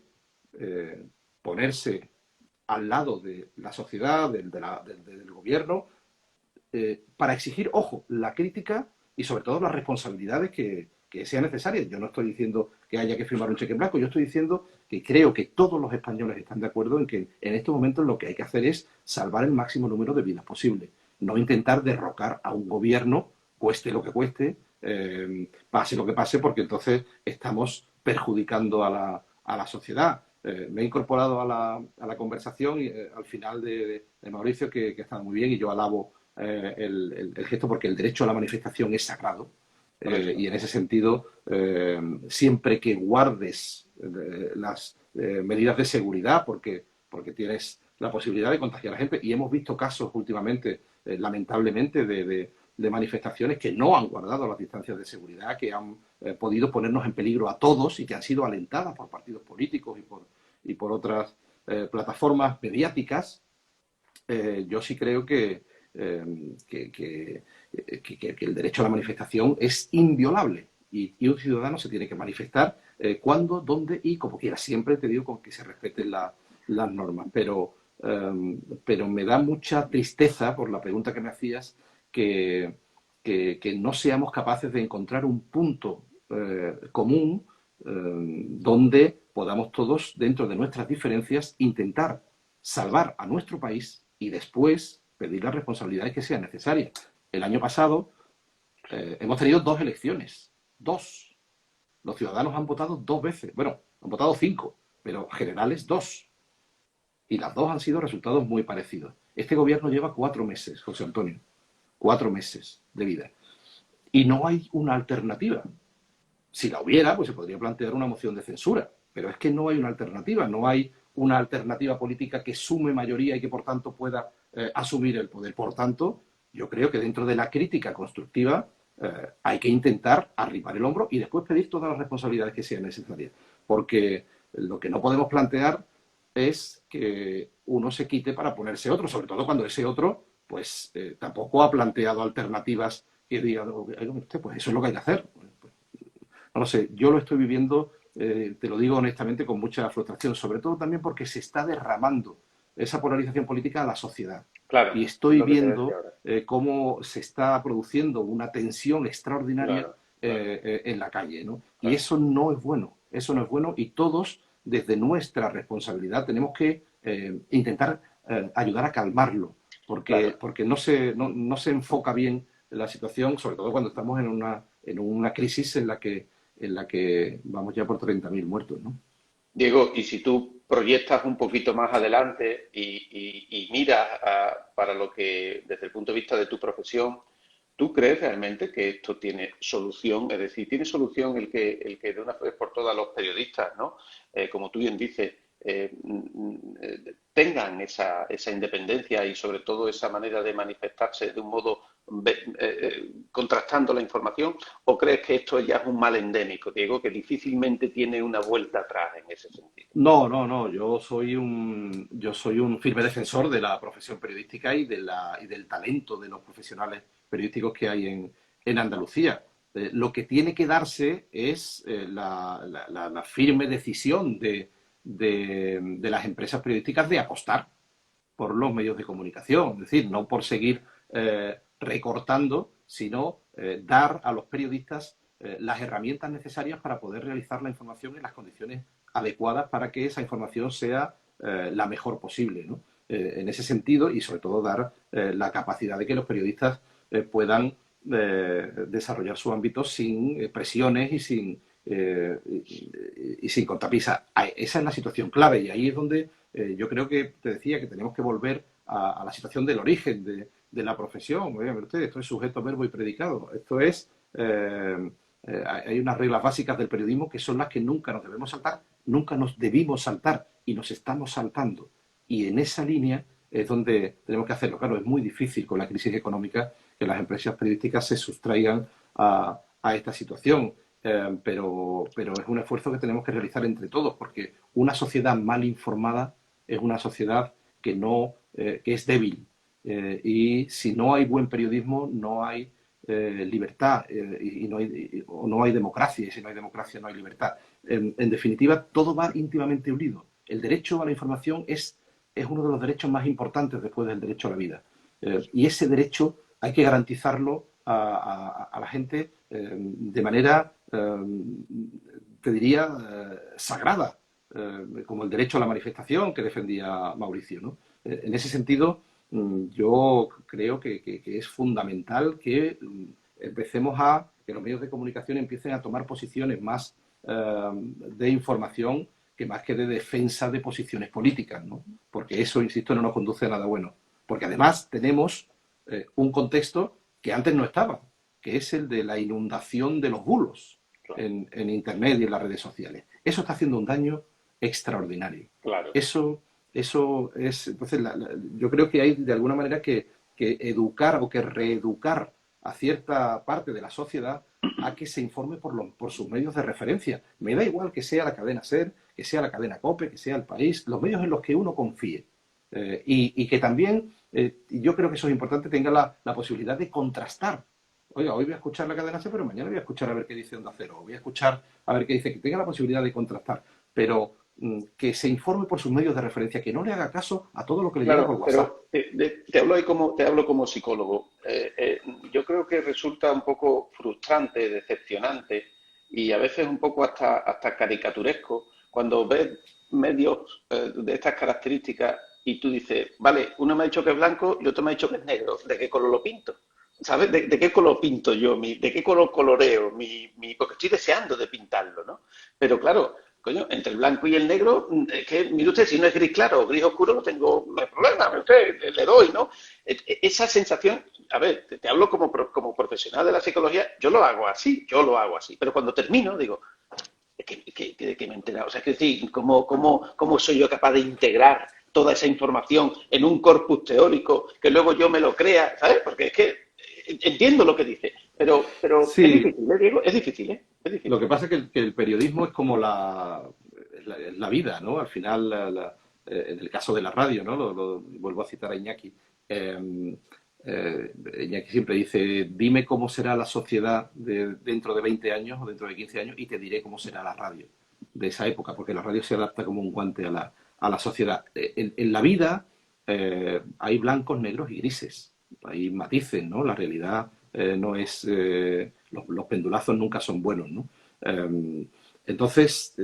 ponerse al lado de la sociedad, del gobierno, para exigir, ojo, la crítica y sobre todo las responsabilidades que sean necesarias. Yo no estoy diciendo que haya que firmar un cheque en blanco, yo estoy diciendo que creo que todos los españoles están de acuerdo en que en estos momentos lo que hay que hacer es salvar el máximo número de vidas posible, no intentar derrocar a un gobierno, cueste lo que cueste, pase lo que pase, porque entonces estamos perjudicando a la sociedad. Me he incorporado a la conversación y, al final de Mauricio, que estaba muy bien, y yo alabo el gesto, porque el derecho a la manifestación es sagrado. Y en ese sentido, siempre que guardes las medidas de seguridad, porque tienes la posibilidad de contagiar a la gente, y hemos visto casos últimamente, lamentablemente, de manifestaciones que no han guardado las distancias de seguridad, que han podido ponernos en peligro a todos y que han sido alentadas por partidos políticos y por otras plataformas mediáticas. Yo sí creo que el derecho a la manifestación es inviolable y un ciudadano se tiene que manifestar cuando, dónde y como quiera. Siempre te digo con que se respeten las normas, pero me da mucha tristeza por la pregunta que me hacías que no seamos capaces de encontrar un punto común donde podamos todos, dentro de nuestras diferencias, intentar salvar a nuestro país y después pedir las responsabilidades que sean necesarias. El año pasado hemos tenido 2 elecciones, 2. Los ciudadanos han votado 2 veces, bueno, han votado 5, pero generales 2. Y las 2 han sido resultados muy parecidos. Este gobierno lleva 4 meses, José Antonio, 4 meses de vida. Y no hay una alternativa. Si la hubiera, pues se podría plantear una moción de censura, pero es que no hay una alternativa, no hay una alternativa política que sume mayoría y que por tanto pueda asumir el poder. Por tanto, yo creo que dentro de la crítica constructiva hay que intentar arrimar el hombro y después pedir todas las responsabilidades que sean necesarias, porque lo que no podemos plantear es que uno se quite para ponerse otro, sobre todo cuando ese otro pues tampoco ha planteado alternativas que digan, pues eso es lo que hay que hacer. No lo sé, yo lo estoy viviendo, te lo digo honestamente, con mucha frustración, sobre todo también porque se está derramando esa polarización política a la sociedad. Claro, Y estoy lo que te viendo decía ahora. cómo se está produciendo una tensión extraordinaria Claro, claro, en la calle, ¿no? Y claro, eso no es bueno, eso no es bueno, y todos, desde nuestra responsabilidad, tenemos que intentar ayudar a calmarlo, claro. porque no se enfoca bien la situación, sobre todo cuando estamos en una crisis en la que vamos ya por 30.000 muertos, ¿no? Diego, y si tú proyectas un poquito más adelante y miras para lo que, desde el punto de vista de tu profesión, ¿tú crees realmente que esto tiene solución? Es decir, ¿tiene solución el que de una vez por todas los periodistas, ¿no? Como tú bien dices, tengan esa independencia y sobre todo esa manera de manifestarse de un modo contrastando la información? ¿O crees que esto ya es un mal endémico, Diego, que difícilmente tiene una vuelta atrás en ese sentido? No, no, no. Yo soy un firme defensor de la profesión periodística y del talento de los profesionales periodísticos que hay en Andalucía. Lo que tiene que darse es la firme decisión de las empresas periodísticas de apostar por los medios de comunicación, es decir, no por seguir recortando, sino dar a los periodistas las herramientas necesarias para poder realizar la información en las condiciones adecuadas para que esa información sea la mejor posible, ¿no? En ese sentido, y sobre todo dar la capacidad de que los periodistas puedan desarrollar su ámbito sin presiones y sin cortapisa. Esa es la situación clave y ahí es donde yo creo que te decía que tenemos que volver a la situación del origen de la profesión. Oigan, ustedes, esto es sujeto, verbo y predicado. Esto es, hay unas reglas básicas del periodismo que son las que nunca nos debemos saltar, nunca nos debimos saltar y nos estamos saltando. Y en esa línea es donde tenemos que hacerlo. Claro, es muy difícil con la crisis económica que las empresas periodísticas se sustraigan a esta situación. Pero es un esfuerzo que tenemos que realizar entre todos, porque una sociedad mal informada es una sociedad que es débil. Y si no hay buen periodismo, no hay libertad y no hay democracia. Y si no hay democracia, no hay libertad. En definitiva, todo va íntimamente unido. El derecho a la información es uno de los derechos más importantes después del derecho a la vida. Y ese derecho hay que garantizarlo a la gente de manera, te diría, sagrada, como el derecho a la manifestación que defendía Mauricio, ¿no? En ese sentido, yo creo que es fundamental que empecemos que los medios de comunicación empiecen a tomar posiciones más de información que más que de defensa de posiciones políticas, ¿no? Porque eso, insisto, no nos conduce a nada bueno. Porque además tenemos un contexto que antes no estaba, que es el de la inundación de los bulos Claro. en Internet y en las redes sociales. Eso está haciendo un daño extraordinario. Claro. Eso es, entonces, yo creo que hay de alguna manera que educar o que reeducar a cierta parte de la sociedad a que se informe por sus medios de referencia. Me da igual que sea la cadena SER, que sea la cadena COPE, que sea El País, los medios en los que uno confíe. Y que también, yo creo que eso es importante, tenga la posibilidad de contrastar. Oiga, hoy voy a escuchar la cadena SER, pero mañana voy a escuchar a ver qué dice Onda Cero, voy a escuchar a ver qué dice, que tenga la posibilidad de contrastar, pero que se informe por sus medios de referencia, que no le haga caso a todo lo que le llega por Claro, WhatsApp. pero te hablo como psicólogo. Yo creo que resulta un poco frustrante, decepcionante y a veces un poco hasta caricaturesco cuando ves medios de estas características y tú dices, vale, uno me ha dicho que es blanco y otro me ha dicho que es negro. ¿De qué color lo pinto? ¿Sabes? ¿De qué color pinto yo? ¿De qué color coloreo? Porque estoy deseando de pintarlo, ¿no? Pero claro, coño, entre el blanco y el negro, es que, mire usted, si no es gris claro o gris oscuro, no hay problema, mire usted, le doy, ¿no? Esa sensación, a ver, te hablo como profesional de la psicología, yo lo hago así, pero cuando termino digo, ¿de qué me he enterado? O sea, es decir, ¿cómo soy yo capaz de integrar toda esa información en un corpus teórico que luego yo me lo crea, ¿sabes? Porque es que entiendo lo que dice, pero es Sí, difícil, ¿eh, Diego? Es difícil, ¿eh? Es lo que difícil. pasa es que el periodismo es como la vida, ¿no? Al final, en el caso de la radio, ¿no? Vuelvo a citar a Iñaki. Eh, Iñaki siempre dice, dime cómo será la sociedad dentro de 20 años o dentro de 15 años y te diré cómo será la radio de esa época, porque la radio se adapta como un guante a la sociedad. En la vida hay blancos, negros y grises. Hay matices, ¿no? La realidad no es... los pendulazos nunca son buenos, ¿no? Entonces,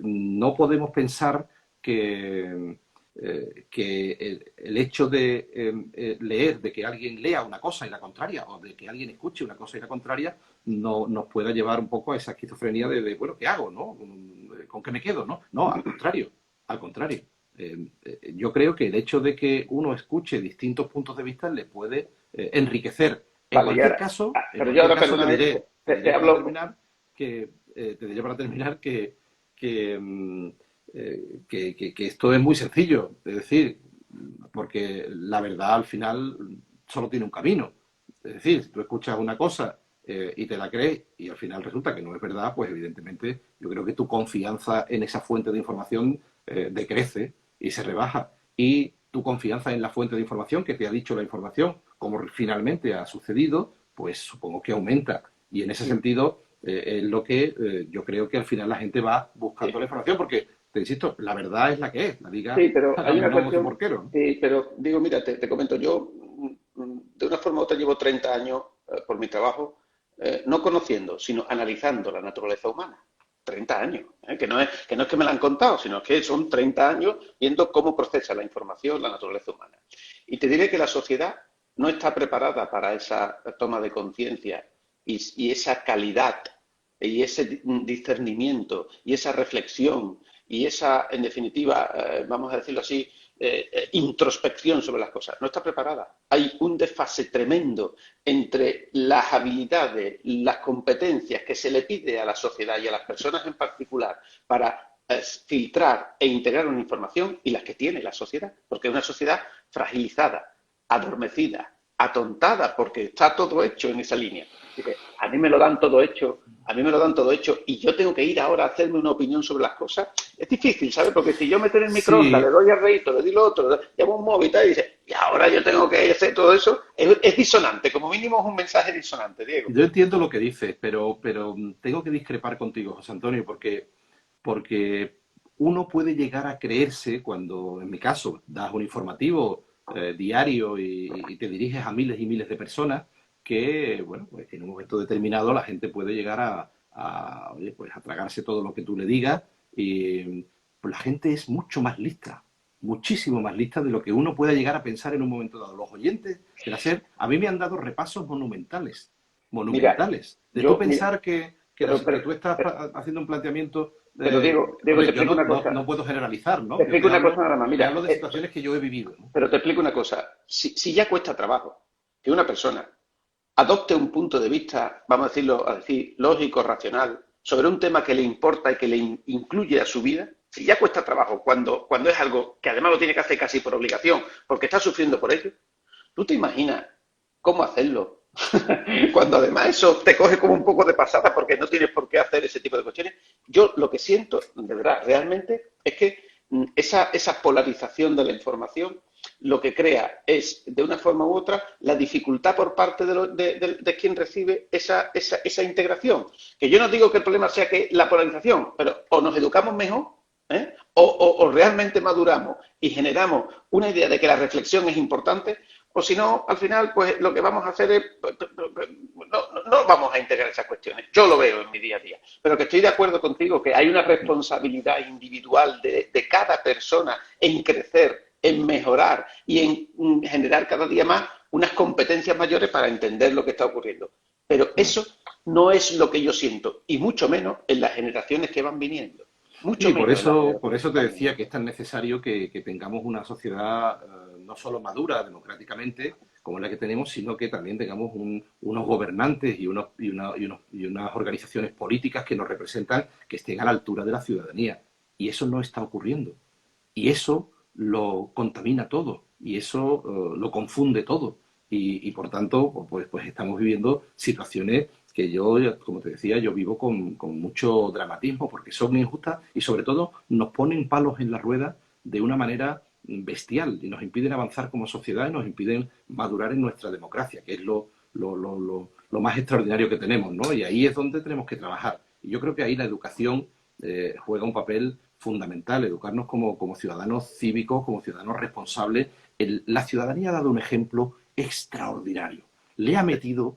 no podemos pensar que el hecho de leer, de que alguien lea una cosa y la contraria, o de que alguien escuche una cosa y la contraria, no nos pueda llevar un poco a esa esquizofrenia bueno, ¿qué hago, no? ¿Con qué me quedo, no? No, al contrario, al contrario. Yo creo que el hecho de que uno escuche distintos puntos de vista le puede enriquecer. Vale, En pero yo cualquier ahora, caso perdóname, te te diré para hablo. terminar te diré para terminar que, mm, que esto es muy sencillo, es decir, porque la verdad al final solo tiene un camino. Es decir, si tú escuchas una cosa y te la crees y al final resulta que no es verdad, pues evidentemente yo creo que tu confianza en esa fuente de información decrece y se rebaja. Y tu confianza en la fuente de información que te ha dicho la información, como finalmente ha sucedido, pues supongo que aumenta. Y en ese sentido es lo que yo creo que al final la gente va buscando Sí, la información, porque, te insisto, la verdad es la que es, la sí, diga pero hay una Agamenón o su cuestión, porquero, ¿no? sí, pero digo, mira, te comento, yo de una forma u otra llevo 30 años por mi trabajo, no conociendo, sino analizando la naturaleza humana. 30 años, que no es que me la han contado, sino que son 30 años viendo cómo procesa la información la naturaleza humana. Y te diré que la sociedad no está preparada para esa toma de conciencia y esa calidad y ese discernimiento y esa reflexión y esa, en definitiva, vamos a decirlo así, introspección sobre las cosas. No está preparada. Hay un desfase tremendo entre las habilidades, las competencias que se le pide a la sociedad y a las personas en particular para filtrar e integrar una información y las que tiene la sociedad, porque es una sociedad fragilizada, adormecida, atontada, porque está todo hecho en esa línea. Dice, a mí me lo dan todo hecho, a mí me lo dan todo hecho y yo tengo que ir ahora a hacerme una opinión sobre las cosas. Es difícil, ¿sabes? Porque si yo meto en el microondas, le Sí, doy al redito, le doy lo otro, llamo un móvil y tal, y dice, y ahora yo tengo que hacer todo eso, es disonante, como mínimo es un mensaje disonante, Diego. yo entiendo lo que dices, pero tengo que discrepar contigo, José Antonio, porque uno puede llegar a creerse cuando, en mi caso, das un informativo diario y te diriges a miles y miles de personas que, bueno, pues en un momento determinado la gente puede llegar oye, pues a tragarse todo lo que tú le digas y pues la gente es mucho más lista, muchísimo más lista de lo que uno pueda llegar a pensar en un momento dado. Los oyentes de la SER a mí me han dado repasos monumentales, Mira, monumentales. De tú mira, pensar que tú estás haciendo un planteamiento pero Diego, te hombre, yo explico una cosa. no puedo generalizar, Te ¿no? explico una cosa nada más. Te Mira, hablo de situaciones que yo he vivido, ¿no? pero te explico una cosa. Si ya cuesta trabajo que una persona adopte un punto de vista, vamos a decirlo, a decir, lógico, racional, sobre un tema que le importa y que le incluye a su vida, si ya cuesta trabajo cuando es algo que además lo tiene que hacer casi por obligación, porque está sufriendo por ello, ¿tú te imaginas cómo hacerlo? Cuando además eso te coge como un poco de pasada porque no tienes por qué hacer ese tipo de cuestiones. Yo lo que siento, de verdad, realmente, es que esa polarización de la información lo que crea es, de una forma u otra, la dificultad por parte de quien recibe esa integración. Que yo no digo que el problema sea que la polarización, pero o nos educamos mejor, ¿eh? O realmente maduramos y generamos una idea de que la reflexión es importante, o si no, al final, pues lo que vamos a hacer es, no vamos a integrar esas cuestiones. Yo lo veo en mi día a día. Pero que estoy de acuerdo contigo que hay una responsabilidad individual de cada persona en crecer, en mejorar y en generar cada día más unas competencias mayores para entender lo que está ocurriendo. Pero eso no es lo que yo siento, y mucho menos en las generaciones que van viniendo. Mucho Y menos en las por generaciones eso que te van decía viniendo. que es tan necesario que tengamos una sociedad no solo madura democráticamente, como la que tenemos, sino que también tengamos unos gobernantes y unas organizaciones políticas que nos representan, que estén a la altura de la ciudadanía. Y eso no está ocurriendo. Y eso lo contamina todo, y eso lo confunde todo. Por tanto, pues estamos viviendo situaciones que yo, como te decía, yo vivo con mucho dramatismo porque son injustas y sobre todo nos ponen palos en la rueda de una manera bestial y nos impiden avanzar como sociedad y nos impiden madurar en nuestra democracia, que es lo más extraordinario que tenemos, ¿no? Y ahí es donde tenemos que trabajar. Y yo creo que ahí la educación juega un papel fundamental, educarnos como ciudadanos cívicos, como ciudadanos responsables. La ciudadanía ha dado un ejemplo extraordinario. Le ha metido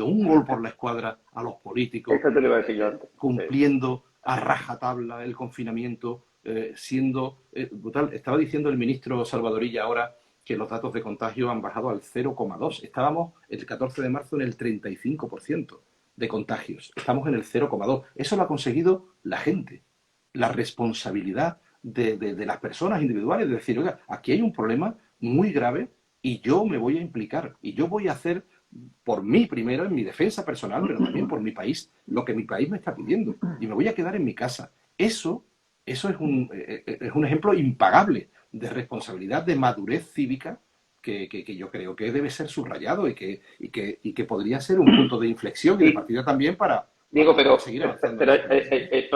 un gol por la escuadra a los políticos, Eso te lo iba a decir yo antes. Sí. cumpliendo a rajatabla el confinamiento, siendo brutal. Estaba diciendo el ministro Salvadorilla ahora que los datos de contagio han bajado al 0,2. Estábamos el 14 de marzo en el 35% de contagios. Estamos en el 0,2. Eso lo ha conseguido la gente. La responsabilidad de las personas individuales, de decir, oiga, aquí hay un problema muy grave y yo me voy a implicar y yo voy a hacer por mí primero, en mi defensa personal, pero también por mi país, lo que mi país me está pidiendo. Y me voy a quedar en mi casa. Eso es un ejemplo impagable de responsabilidad, de madurez cívica que yo creo que debe ser subrayado y que podría ser un punto de inflexión y de Y, partida también Diego, para seguir avanzando.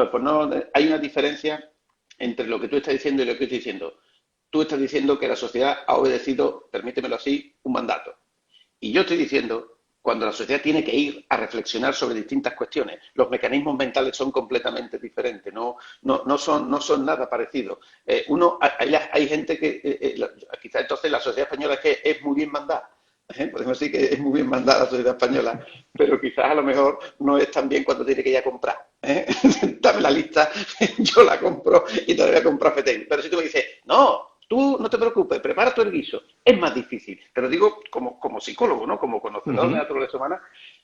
pues no, hay una diferencia entre lo que tú estás diciendo y lo que yo estoy diciendo. Tú estás diciendo que la sociedad ha obedecido, permítemelo así, un mandato. Y yo estoy diciendo cuando la sociedad tiene que ir a reflexionar sobre distintas cuestiones. Los mecanismos mentales son completamente diferentes, no son nada parecidos. Hay gente que, quizás entonces la sociedad española es muy bien mandada. Podemos decir que es muy bien mandada la sociedad española, pero quizás a lo mejor no es tan bien cuando tiene que ir a comprar. Dame la lista, yo la compro y te la voy a comprar FETEN. Pero si tú me dices, no, tú no te preocupes, prepara tú el guiso. Es más difícil. Te lo digo como psicólogo, ¿no? Como conocedor de la naturaleza humana.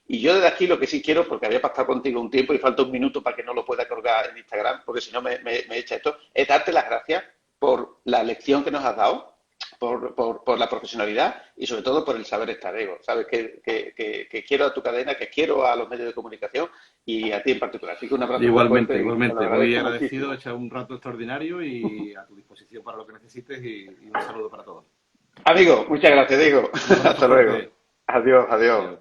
Y yo desde aquí lo que sí quiero, porque había pasado contigo un tiempo y falta un minuto para que no lo pueda colgar en Instagram, porque si no me echa esto, es darte las gracias por la lección que nos has dado, por la profesionalidad y sobre todo por el saber estar, Ego. Sabes que quiero a tu cadena, que quiero a los medios de comunicación y a ti en particular. Así que un abrazo muy fuerte. Igualmente. Muy agradecido, Muchísimo. echar un rato extraordinario y a tu disposición para lo que necesites y un saludo para todos. Amigo, muchas gracias, Diego. Un abrazo Hasta luego. fuerte. Adiós, adiós. Adiós.